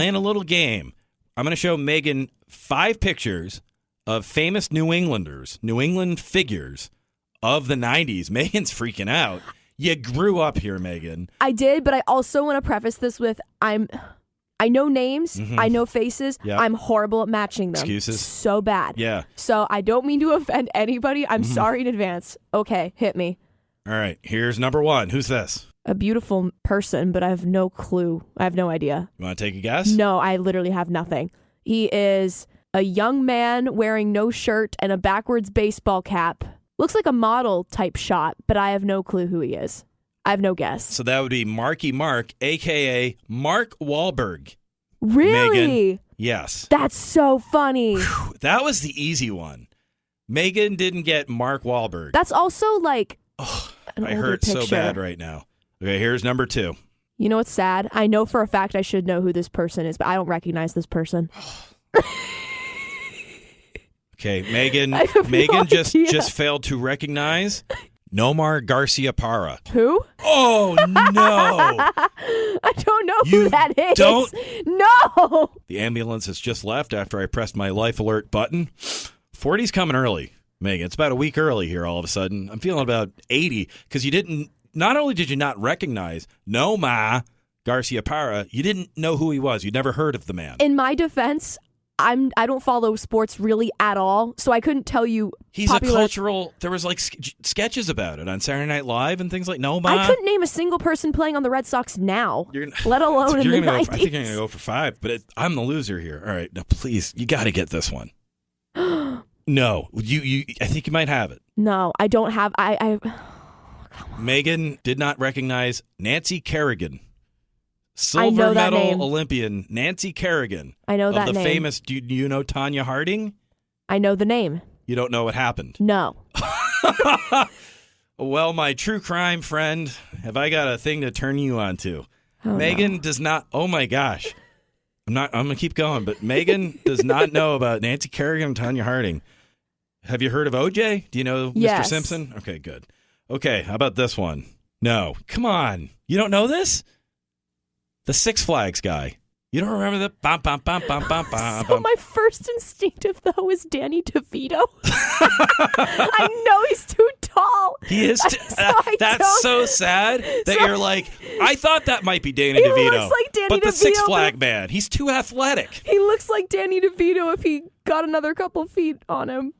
I'm going to show Megan 5 pictures of famous New Englanders, New England figures of the 90s. Megan's freaking out. You grew up here, Megan. I did, but I also want to preface this with I know names, I know faces. Yep. I'm horrible at matching them. Excuses. So bad. Yeah. So I don't mean to offend anybody. I'm sorry in advance. Okay, hit me. All right, here's number 1. Who's this? A beautiful person, but I have no clue. I have no idea. You want to take a guess? No, I literally have nothing. He is a young man wearing no shirt and a backwards baseball cap. Looks like a model type shot, but I have no clue who he is. I have no guess. So that would be Marky Mark, a.k.a. Mark Wahlberg. Really? Megan, yes. That's so funny. Whew, that was the easy one. Megan didn't get Mark Wahlberg. That's also like I hurt so bad right now. Okay, here's number 2. You know what's sad? I know for a fact I should know who this person is, but I don't recognize this person. Okay, Megan just failed to recognize Nomar Garcia-Parra. Who? Oh, no. I don't know who that is. Don't? No. The ambulance has just left after I pressed my life alert button. 40's coming early, Megan. It's about a week early here all of a sudden. I'm feeling about 80 because not only did you not recognize Nomar Garcia-Parra, you didn't know who he was. You'd never heard of the man. In my defense, I don't follow sports really at all, so I couldn't tell you. He's a cultural. There was like sketches about it on Saturday Night Live and things like. No, I couldn't name a single person playing on the Red Sox now, let alone in the 90s. I think I'm gonna go for 5, but I'm the loser here. All right, now please, you got to get this one. No, you. I think you might have it. No, I don't have. Megan did not recognize Nancy Kerrigan. Silver medal name. Olympian Nancy Kerrigan. I know that name. Of the famous, do you know Tanya Harding? I know the name. You don't know what happened? No. Well, my true crime friend, have I got a thing to turn you on to? Oh, Megan does not, oh my gosh. I'm going to keep going, but Megan does not know about Nancy Kerrigan and Tanya Harding. Have you heard of OJ? Do you know Yes. Mr. Simpson? Okay, good. Okay, how about this one? No. Come on. You don't know this? The Six Flags guy. You don't remember the bum, bum, bum, bum, bum, bum, So my first instinctive, though, is Danny DeVito. I know he's too tall. He is. That's so sad that you're like, I thought that might be Danny DeVito. He looks like Danny but the DeVito, Six Flag man, he's too athletic. He looks like Danny DeVito if he got another couple feet on him.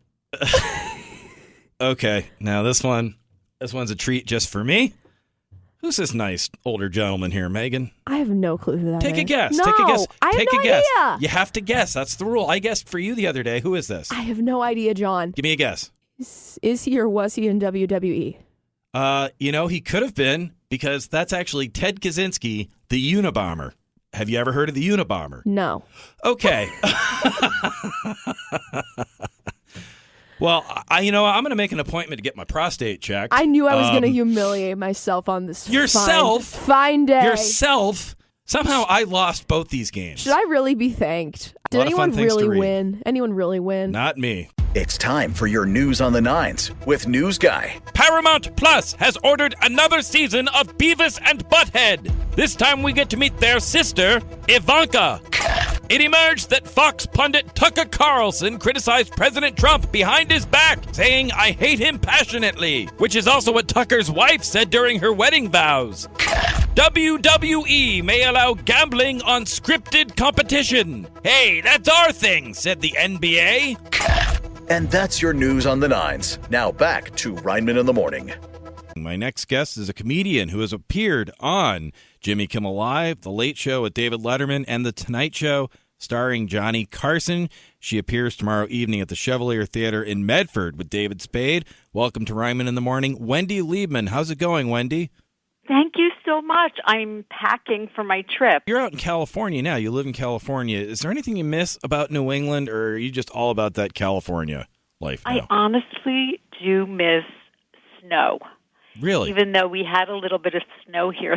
Okay, now this one's a treat just for me. Who's this nice older gentleman here, Megan? I have no clue who that is. Take a guess. No, Take a guess. I have Take no a guess. idea. You have to guess. That's the rule. I guessed for you the other day. Who is this? I have no idea, John. Give me a guess. Is he or was he in WWE? He could have been, because that's actually Ted Kaczynski, the Unabomber. Have you ever heard of the Unabomber? No. Okay. Well, I'm going to make an appointment to get my prostate checked. I knew I was going to humiliate myself on this fine day. Yourself. Somehow I lost both these games. Should I really be thanked? Did anyone really win? Anyone really win? Not me. It's time for your news on the nines with News Guy. Paramount Plus has ordered another season of Beavis and Butthead. This time we get to meet their sister, Ivanka. It emerged that Fox pundit Tucker Carlson criticized President Trump behind his back, saying, "I hate him passionately," which is also what Tucker's wife said during her wedding vows. WWE may allow gambling on scripted competition. Hey, that's our thing, said the NBA. And that's your news on the nines. Now back to Rineman in the Morning. My next guest is a comedian who has appeared on Jimmy Kimmel Live, The Late Show with David Letterman, and The Tonight Show starring Johnny Carson. She appears tomorrow evening at the Chevalier Theater in Medford with David Spade. Welcome to Rineman in the Morning, Wendy Liebman. How's it going, Wendy? Thank you so much. I'm packing for my trip. You're out in California now. You live in California. Is there anything you miss about New England, or are you just all about that California life now? I honestly do miss snow. Really? Even though we had a little bit of snow here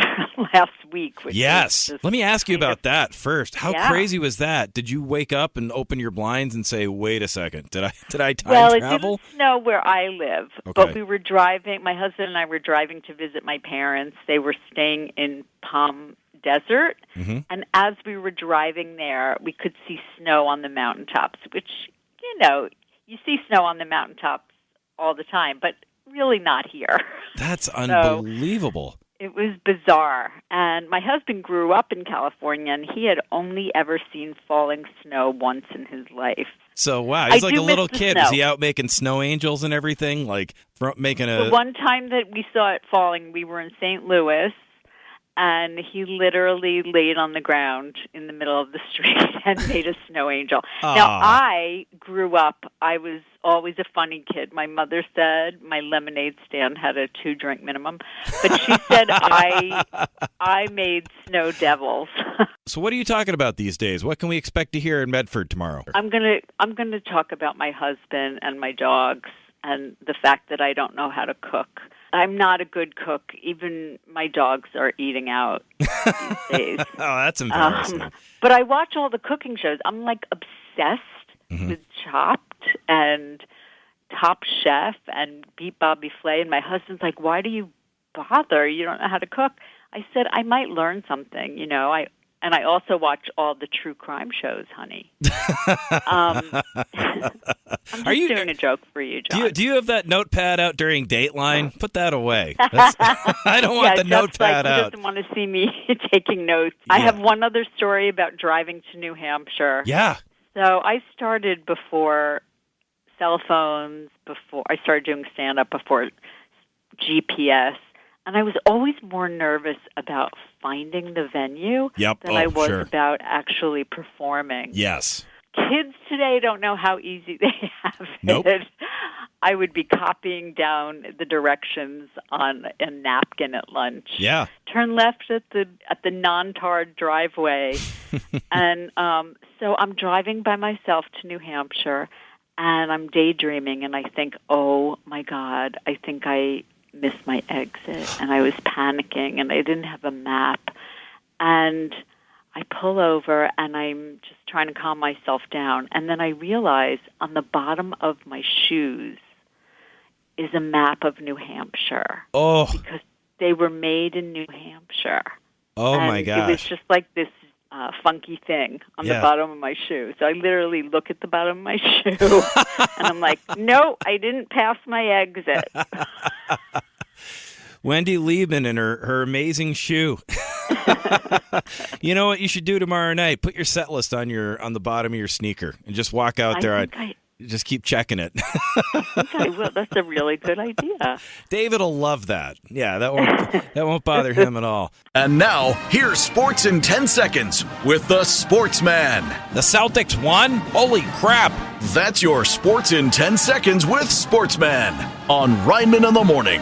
last week. Yes. Let me ask you about that first. How crazy was that? Did you wake up and open your blinds and say, wait a second, did I time travel? Well, it didn't snow where I live, but we were driving, my husband and I were driving to visit my parents. They were staying in Palm Desert, and as we were driving there, we could see snow on the mountaintops, which, you see snow on the mountaintops all the time, but really not here. That's unbelievable. It was bizarre. And my husband grew up in California, and he had only ever seen falling snow once in his life. So, wow, he's like a little kid. Is he out making snow angels and everything? Like making a... The one time that we saw it falling, we were in St. Louis, and he literally laid on the ground in the middle of the street and made a snow angel. Now, I grew up, I was always a funny kid. My mother said my lemonade stand had a 2-drink minimum, but she said I made snow devils. So what are you talking about these days? What can we expect to hear in Medford tomorrow? I'm gonna talk about my husband and my dogs and the fact that I don't know how to cook. I'm not a good cook. Even my dogs are eating out these days. Oh, that's embarrassing. But I watch all the cooking shows. I'm like obsessed with Chopped and Top Chef and Beat Bobby Flay. And my husband's like, "Why do you bother? You don't know how to cook." I said, "I might learn something, you know." And I also watch all the true crime shows, honey. I'm just doing a joke for you, John. Do you have that notepad out during Dateline? Put that away. I don't want the notepad out. He doesn't want to see me taking notes. Yeah. I have one other story about driving to New Hampshire. Yeah. So I started before cell phones, before I started doing stand-up, before GPS. And I was always more nervous about finding the venue than I was about actually performing. Yes. Kids today don't know how easy they have it. I would be copying down the directions on a napkin at lunch. Yeah. Turn left at the non-tarred driveway. And so I'm driving by myself to New Hampshire, and I'm daydreaming, and I think, oh, my God, I think I missed my exit, and I was panicking, and I didn't have a map. And I pull over, and I'm just trying to calm myself down. And then I realize on the bottom of my shoes is a map of New Hampshire. Oh. Because they were made in New Hampshire. Oh, and my gosh. It was just like this funky thing on the bottom of my shoe. So I literally look at the bottom of my shoe, and I'm like, no, I didn't pass my exit. Wendy Liebman and her amazing shoe. You know what you should do tomorrow night? Put your set list on the bottom of your sneaker and just walk out there. Just keep checking it. I think I will. That's a really good idea. David will love that. Yeah, that won't bother him at all. And now, here's Sports in 10 Seconds with the Sportsman. The Celtics won? Holy crap. That's your Sports in 10 Seconds with Sportsman on Rineman in the Morning.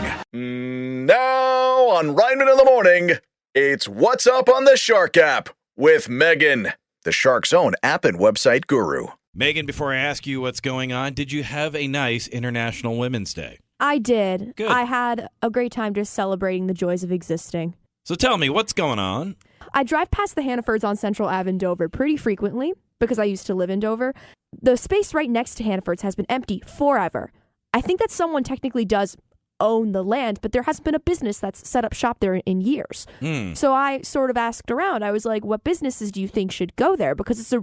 Now on Rineman in the Morning, it's What's Up on the Shark app with Megan, the Shark's own app and website guru. Megan, before I ask you what's going on, did you have a nice International Women's Day? I did. Good. I had a great time just celebrating the joys of existing. So tell me, what's going on? I drive past the Hannafords on Central Ave in Dover pretty frequently because I used to live in Dover. The space right next to Hannafords has been empty forever. I think that someone technically does own the land, but there hasn't been a business that's set up shop there in years. So I sort of asked around. I was like, what businesses do you think should go there? Because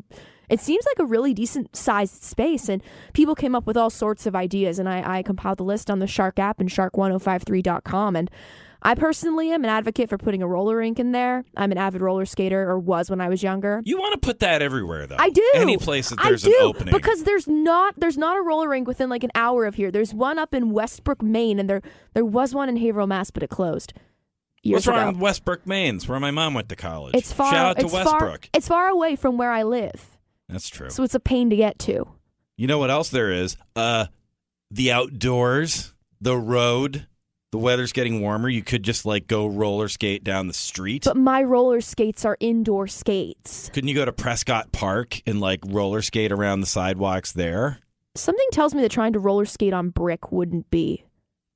it seems like a really decent sized space, and people came up with all sorts of ideas, and I compiled the list on the Shark app and shark1053.com, and I personally am an advocate for putting a roller rink in there. I'm an avid roller skater, or was when I was younger. You want to put that everywhere, though. I do. Any place that there's an opening. Because there's not a roller rink within like an hour of here. There's one up in Westbrook, Maine, and there was one in Haverhill, Mass, but it closed years ago. What's wrong with Westbrook, Maine? It's where my mom went to college. It's far. Shout out to Westbrook. It's far away from where I live. That's true. So it's a pain to get to. You know what else there is? The outdoors, the road. The weather's getting warmer. You could just go roller skate down the street. But my roller skates are indoor skates. Couldn't you go to Prescott Park and roller skate around the sidewalks there? Something tells me that trying to roller skate on brick wouldn't be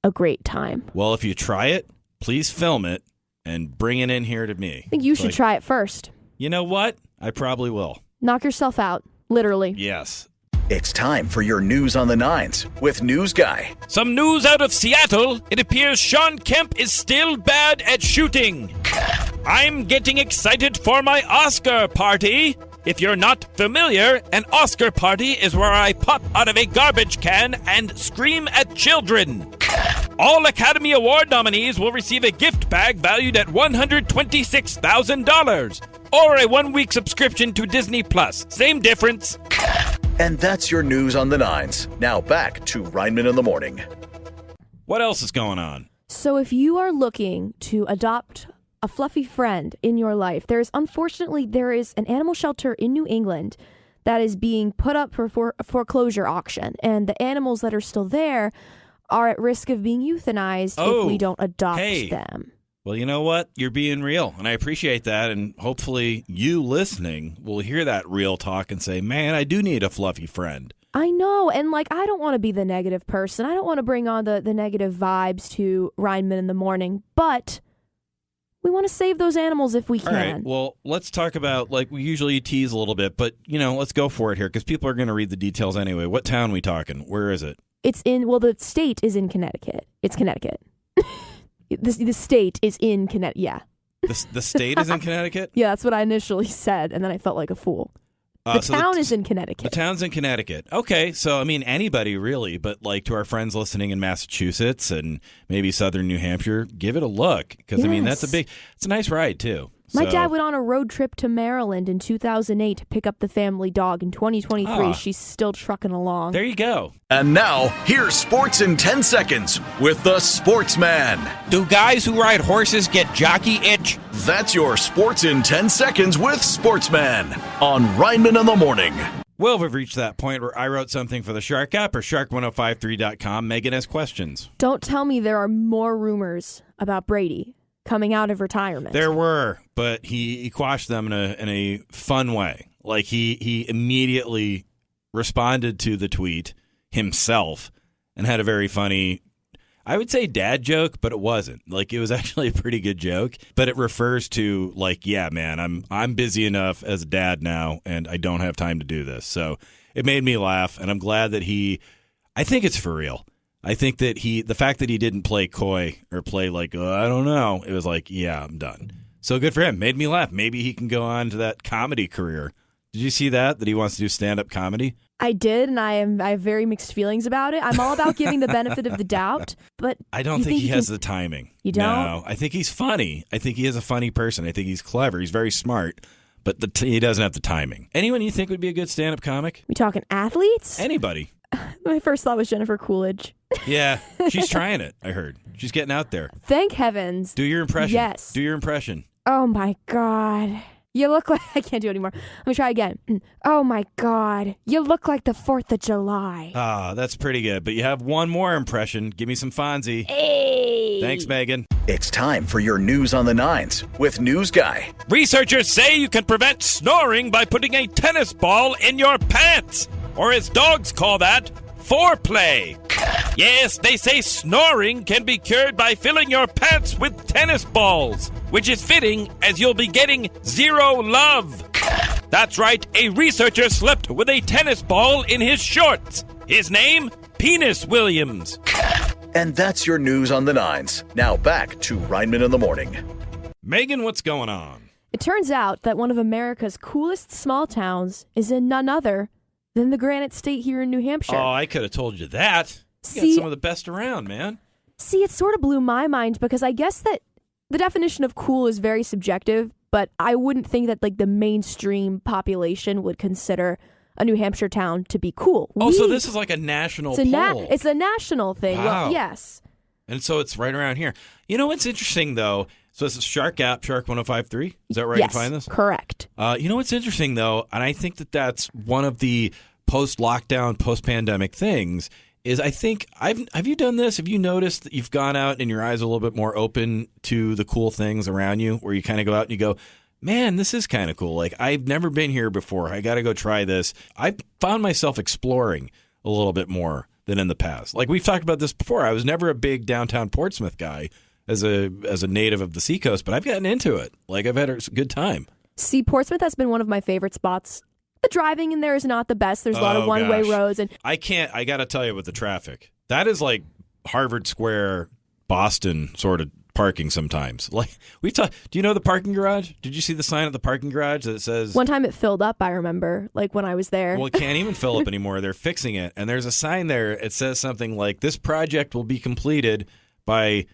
a great time. Well, if you try it, please film it and bring it in here to me. I think you should try it first. You know what? I probably will. Knock yourself out, literally. Yes. It's time for your news on the nines with News Guy. Some news out of Seattle. It appears Sean Kemp is still bad at shooting. I'm getting excited for my Oscar party. If you're not familiar, an Oscar party is where I pop out of a garbage can and scream at children. All Academy Award nominees will receive a gift bag valued at $126,000 or a 1-week subscription to Disney Plus. Same difference. And that's your news on the 9s. Now back to Rineman in the Morning. What else is going on? So if you are looking to adopt a fluffy friend in your life, there is an animal shelter in New England that is being put up for a foreclosure auction, and the animals that are still there are at risk of being euthanized if we don't adopt them. Well, you know what? You're being real, and I appreciate that, and hopefully you listening will hear that real talk and say, man, I do need a fluffy friend. I know, and I don't want to be the negative person. I don't want to bring on the negative vibes to Rineman in the Morning, but we want to save those animals if we can. All right, well, let's talk about, we usually tease a little bit, but, let's go for it here, because people are going to read the details anyway. What town are we talking? Where is it? It's the state is in Connecticut. It's Connecticut. The state is in Connecticut, yeah. The state is in Connecticut? Yeah, that's what I initially said, and then I felt like a fool. The town is in Connecticut. The town's in Connecticut. Okay, so, anybody really, but, to our friends listening in Massachusetts and maybe southern New Hampshire, give it a look, because, Yes. it's a nice ride, too. My dad went on a road trip to Maryland in 2008 to pick up the family dog. In 2023, she's still trucking along. There you go. And now, here's Sports in 10 Seconds with the Sportsman. Do guys who ride horses get jockey itch? That's your Sports in 10 Seconds with Sportsman on Rineman in the Morning. Well, we've reached that point where I wrote something for the Shark app or shark1053.com. Megan has questions. Don't tell me there are more rumors about Brady coming out of retirement. There were, but he quashed them in a fun way. He immediately responded to the tweet himself and had a very funny, I would say dad joke, but it wasn't. It was actually a pretty good joke, but it refers to yeah, man, I'm busy enough as a dad now and I don't have time to do this. So it made me laugh, and I'm glad that I think it's for real. I think that the fact that he didn't play coy or play I don't know, it was yeah, I'm done. So good for him. Made me laugh. Maybe he can go on to that comedy career. Did you see that he wants to do stand-up comedy? I did, and I have very mixed feelings about it. I'm all about giving the benefit of the doubt, but I don't think he has the timing. You don't? No, I think he's funny. I think he is a funny person. I think he's clever. He's very smart, but he doesn't have the timing. Anyone you think would be a good stand-up comic? We talking athletes? Anybody. My first thought was Jennifer Coolidge. Yeah, she's trying it, I heard. She's getting out there. Thank heavens. Do your impression. Yes. Do your impression. Oh, my God. You look like... I can't do it anymore. Let me try again. Oh, my God. You look like the 4th of July. Ah, that's pretty good. But you have one more impression. Give me some Fonzie. Hey. Thanks, Megan. It's time for your news on the 9s with News Guy. Researchers say you can prevent snoring by putting a tennis ball in your pants, or as dogs call that, foreplay. Yes, they say snoring can be cured by filling your pants with tennis balls, which is fitting as you'll be getting zero love. That's right, a researcher slept with a tennis ball in his shorts. His name? Penis Williams. And that's your news on the 9s. Now back to Rineman in the Morning. Megan, what's going on? It turns out that one of America's coolest small towns is in none other than the Granite State here in New Hampshire. Oh, I could have told you that. You got some of the best around, man. See, it sort of blew my mind because I guess that the definition of cool is very subjective, but I wouldn't think that the mainstream population would consider a New Hampshire town to be cool. So this is like a national poll. It's a national thing. Wow. Well, yes. And so it's right around here. You know what's interesting, though? So it's a Shark app, Shark 1053. Is that right? Yes, you find this? Correct. You know what's interesting, though, and I think that's one of the post-lockdown, post-pandemic things, is I think, have you done this? Have you noticed that you've gone out and your eyes are a little bit more open to the cool things around you, where you kind of go out and you go, man, this is kind of cool. I've never been here before. I got to go try this. I found myself exploring a little bit more than in the past. We've talked about this before. I was never a big downtown Portsmouth guy as a native of the Seacoast, but I've gotten into it. I've had a good time. See, Portsmouth has been one of my favorite spots. The driving in there is not the best. There's a lot of one-way roads. And I got to tell you with the traffic, that is like Harvard Square, Boston sort of parking sometimes. Like do you know the parking garage? Did you see the sign at the parking garage that says... One time it filled up, I remember, like when I was there. Well, it can't even fill up anymore. They're fixing it. And there's a sign there. It says something like, this project will be completed by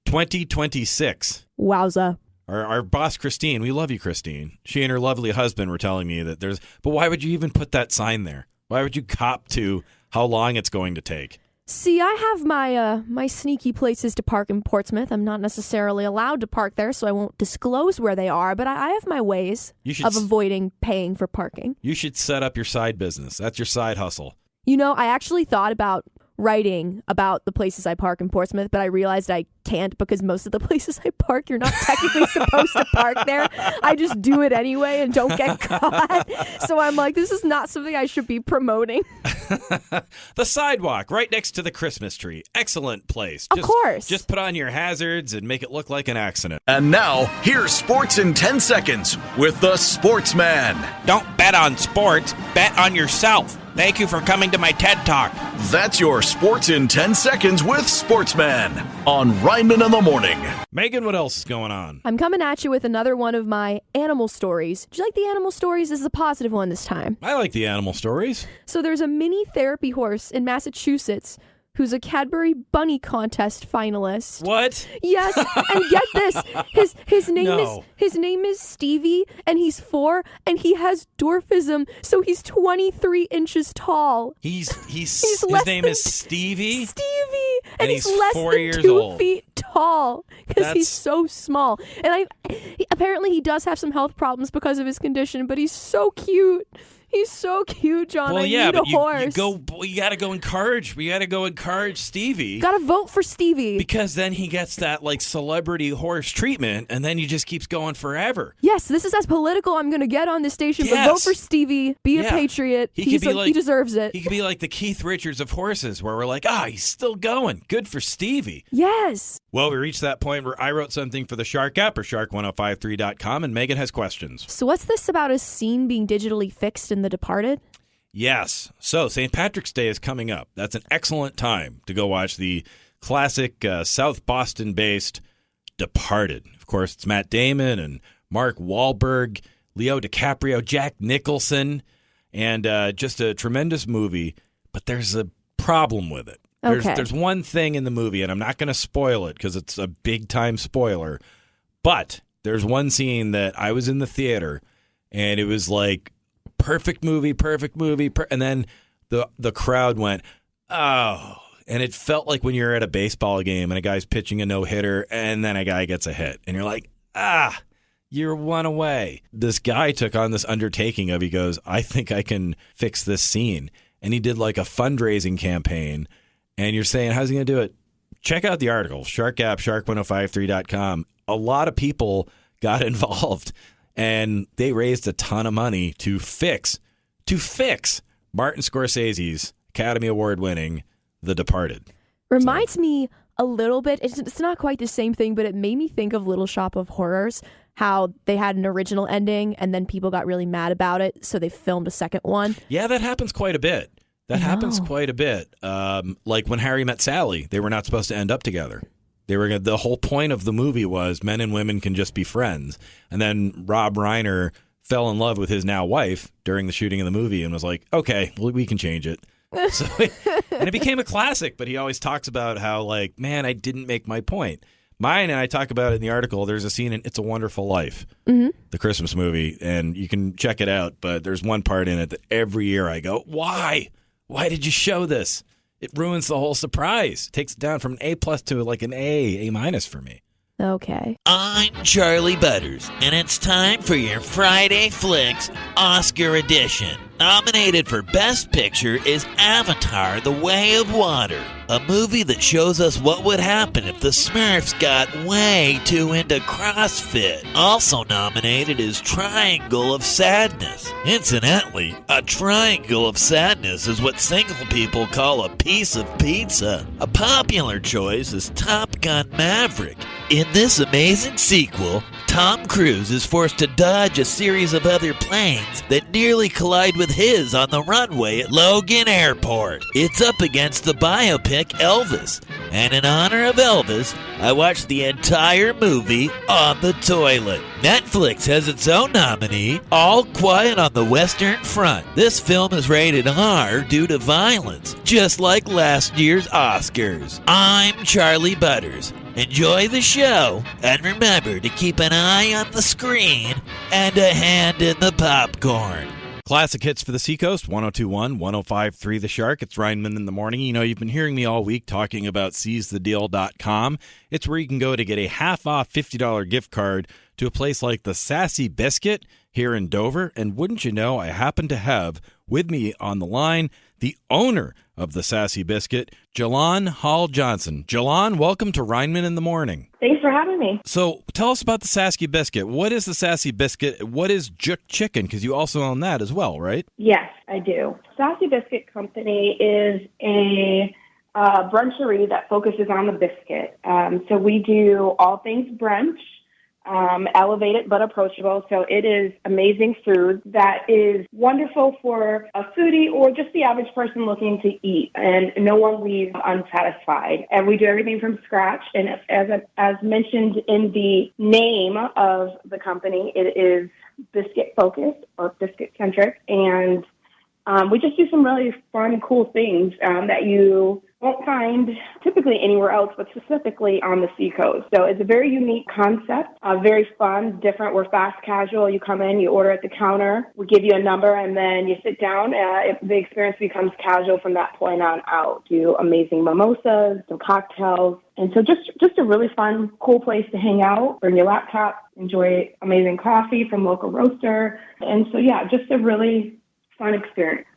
2026. Wowza. Our boss, Christine, we love you, Christine. She and her lovely husband were telling me that there's... But why would you even put that sign there? Why would you cop to how long it's going to take? See, I have my sneaky places to park in Portsmouth. I'm not necessarily allowed to park there, so I won't disclose where they are, but I have my ways of avoiding paying for parking. You should set up your side business. That's your side hustle. You know, I actually thought about writing about the places I park in Portsmouth, but I realized I can't because most of the places I park, you're not technically supposed to park there. I just do it anyway and don't get caught. So I'm like, this is not something I should be promoting. The sidewalk right next to the Christmas tree. Excellent place. Of course. Just put on your hazards and make it look like an accident. And now, here's Sports in 10 Seconds with the Sportsman. Don't bet on sports, bet on yourself. Thank you for coming to my TED Talk. That's your Sports in 10 Seconds with Sportsman on Rineman in the Morning. Megan, what else is going on? I'm coming at you with another one of my animal stories. Do you like the animal stories? This is a positive one this time. I like the animal stories. So there's a mini therapy horse in Massachusetts who's a Cadbury Bunny Contest finalist. What? Yes, and get this, his name is Stevie, and he's 4, and he has dwarfism, so he's 23 inches tall. His name is Stevie? Stevie, and he's 4 less years than 2 old. feet tall because he's so small. And apparently he does have some health problems because of his condition, but he's so cute. He's so cute, John. Well, I need a horse. You gotta go encourage Stevie. Gotta vote for Stevie. Because then he gets that like celebrity horse treatment, and then he just keeps going forever. Yes, this is as political I'm gonna get on this station, but vote for Stevie. Be a patriot. He deserves it. He could be like the Keith Richards of horses, where we're like, he's still going. Good for Stevie. Yes. Well, we reached that point where I wrote something for the Shark app or shark1053.com, and Megan has questions. So what's this about a scene being digitally fixed in The Departed? Yes. So St. Patrick's Day is coming up. That's an excellent time to go watch the classic South Boston-based Departed. Of course, it's Matt Damon and Mark Wahlberg, Leo DiCaprio, Jack Nicholson, and just a tremendous movie. But there's a problem with it. There's one thing in the movie, and I'm not going to spoil it because it's a big-time spoiler, but there's one scene that I was in the theater, and it was like, perfect movie, and then the crowd went, oh, and it felt like when you're at a baseball game and a guy's pitching a no-hitter, and then a guy gets a hit, and you're like, you're one away. This guy took on this undertaking he goes, I think I can fix this scene, and he did like a fundraising campaign. And you're saying, how's he going to do it? Check out the article, Shark app, shark1053.com. A lot of people got involved, and they raised a ton of money to fix Martin Scorsese's Academy Award-winning The Departed. Reminds me a little bit, it's not quite the same thing, but it made me think of Little Shop of Horrors, how they had an original ending, and then people got really mad about it, so they filmed a second one. Yeah, that happens quite a bit. Like when Harry Met Sally, they were not supposed to end up together. The whole point of the movie was men and women can just be friends. And then Rob Reiner fell in love with his now wife during the shooting of the movie and was like, okay, well, we can change it. And it became a classic, but he always talks about how, like, man, I didn't make my point. Mine, and I talk about it in the article, there's a scene in It's a Wonderful Life, the Christmas movie, and you can check it out, but there's one part in it that every year I go, why? Why did you show this? It ruins the whole surprise. It takes it down from an A+ to like an A- for me. Okay. I'm Charlie Butters, and it's time for your Friday Flix Oscar edition. Nominated for Best Picture is Avatar: The Way of Water, a movie that shows us what would happen if the Smurfs got way too into CrossFit. Also nominated is Triangle of Sadness. Incidentally, a triangle of sadness is what single people call a piece of pizza. A popular choice is Top Gun Maverick. In this amazing sequel, Tom Cruise is forced to dodge a series of other planes that nearly collide with his on the runway at Logan Airport. It's up against the biopic Elvis. And in honor of Elvis, I watched the entire movie on the toilet. Netflix has its own nominee, All Quiet on the Western Front. This film is rated R due to violence, just like last year's Oscars. I'm Charlie Butters. Enjoy the show, and remember to keep an eye on the screen and a hand in the popcorn. Classic hits for the Seacoast, 102.1, 105.3 The Shark. It's Rineman in the morning. You know, you've been hearing me all week talking about seizethedeal.com. It's where you can go to get a half-off $50 gift card to a place like the Sassy Biscuit here in Dover. And wouldn't you know, I happen to have with me on the line the owner of the Sassy Biscuit, Jilan Hall-Johnson. Jilan, welcome to Rineman in the morning. Thanks for having me. So tell us about the Sassy Biscuit. What is the Sassy Biscuit? What is Juk Chicken? Because you also own that as well, right? Yes, I do. Sassy Biscuit Company is a brunchery that focuses on the biscuit. So we do all things brunch, elevated but approachable. So it is amazing food that is wonderful for a foodie or just the average person looking to eat, and no one leaves unsatisfied. And we do everything from scratch. And as mentioned in the name of the company, it is biscuit focused or biscuit centric, and we just do some really fun, cool things that you won't find typically anywhere else, but specifically on the Seacoast. So it's a very unique concept, very fun, different. We're fast casual. You come in, you order at the counter, we give you a number, and then you sit down. The experience becomes casual from that point on out. Do amazing mimosas, some cocktails. And so just a really fun, cool place to hang out, bring your laptop, enjoy amazing coffee from local roaster. And so, yeah, just a really fun experience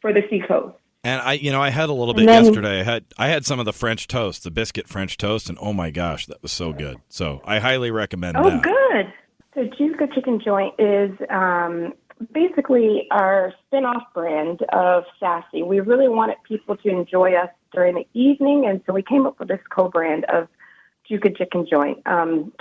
for the Seacoast. And I had a little bit yesterday. I had some of the French toast, the biscuit French toast, and oh my gosh, that was so good. So I highly recommend that. Oh, good. So Juica Chicken Joint is basically our spin-off brand of Sassy. We really wanted people to enjoy us during the evening, and so we came up with this co-brand of Juica Chicken Joint.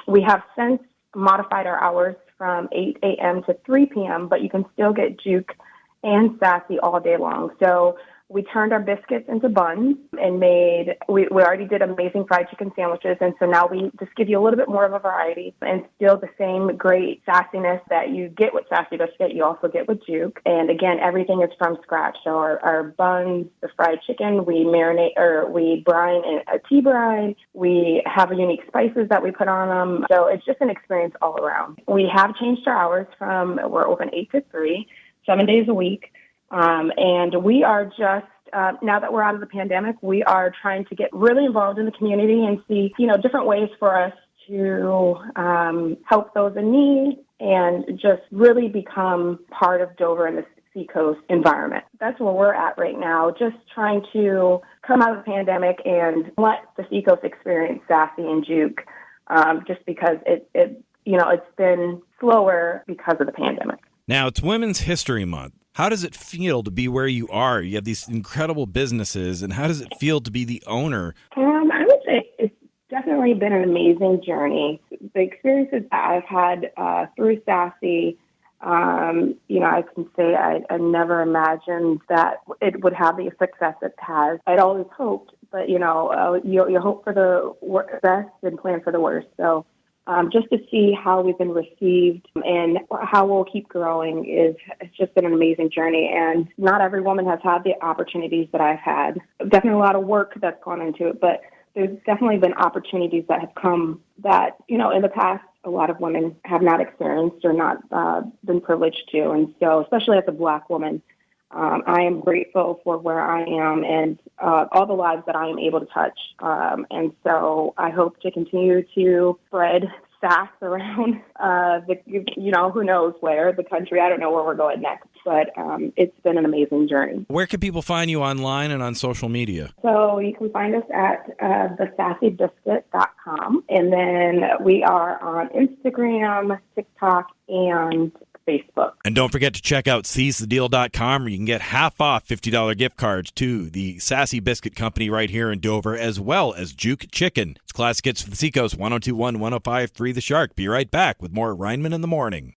We have since modified our hours from 8 a.m. to 3 p.m., but you can still get Juke and Sassy all day long. So we turned our biscuits into buns and we already did amazing fried chicken sandwiches. And so now we just give you a little bit more of a variety and still the same great sassiness that you get with Sassy Biscuit, you also get with Juke. And again, everything is from scratch. So our buns, the fried chicken, we brine in a tea brine. We have unique spices that we put on them. So it's just an experience all around. We have changed our hours we're open 8 to 3, 7 days a week. And we are just, now that we're out of the pandemic, we are trying to get really involved in the community and see, different ways for us to help those in need and just really become part of Dover and the Seacoast environment. That's where we're at right now, just trying to come out of the pandemic and let the Seacoast experience Sassy and Juke, just because it's been slower because of the pandemic. Now, it's Women's History Month. How does it feel to be where you are? You have these incredible businesses, and how does it feel to be the owner? I would say it's definitely been an amazing journey. The experiences that I've had through Sassy, I can say I never imagined that it would have the success it has. I'd always hoped, but, you hope for the best and plan for the worst. So just to see how we've been received and how we'll keep growing it's just been an amazing journey. And not every woman has had the opportunities that I've had. Definitely a lot of work that's gone into it, but there's definitely been opportunities that have come that, in the past, a lot of women have not experienced or not been privileged to. And so, especially as a Black woman, I am grateful for where I am and all the lives that I am able to touch. And so I hope to continue to spread Sass around who knows where, the country. I don't know where we're going next, but it's been an amazing journey. Where can people find you online and on social media? So you can find us at thesassybiscuit.com. And then we are on Instagram, TikTok, and Facebook. And don't forget to check out seizethedeal.com, where you can get half off $50 gift cards to the Sassy Biscuit Company right here in Dover, as well as Juke Chicken. It's classic hits for the Seacoast, 102.1, 105.3 The Shark. Be right back with more Rineman in the Morning.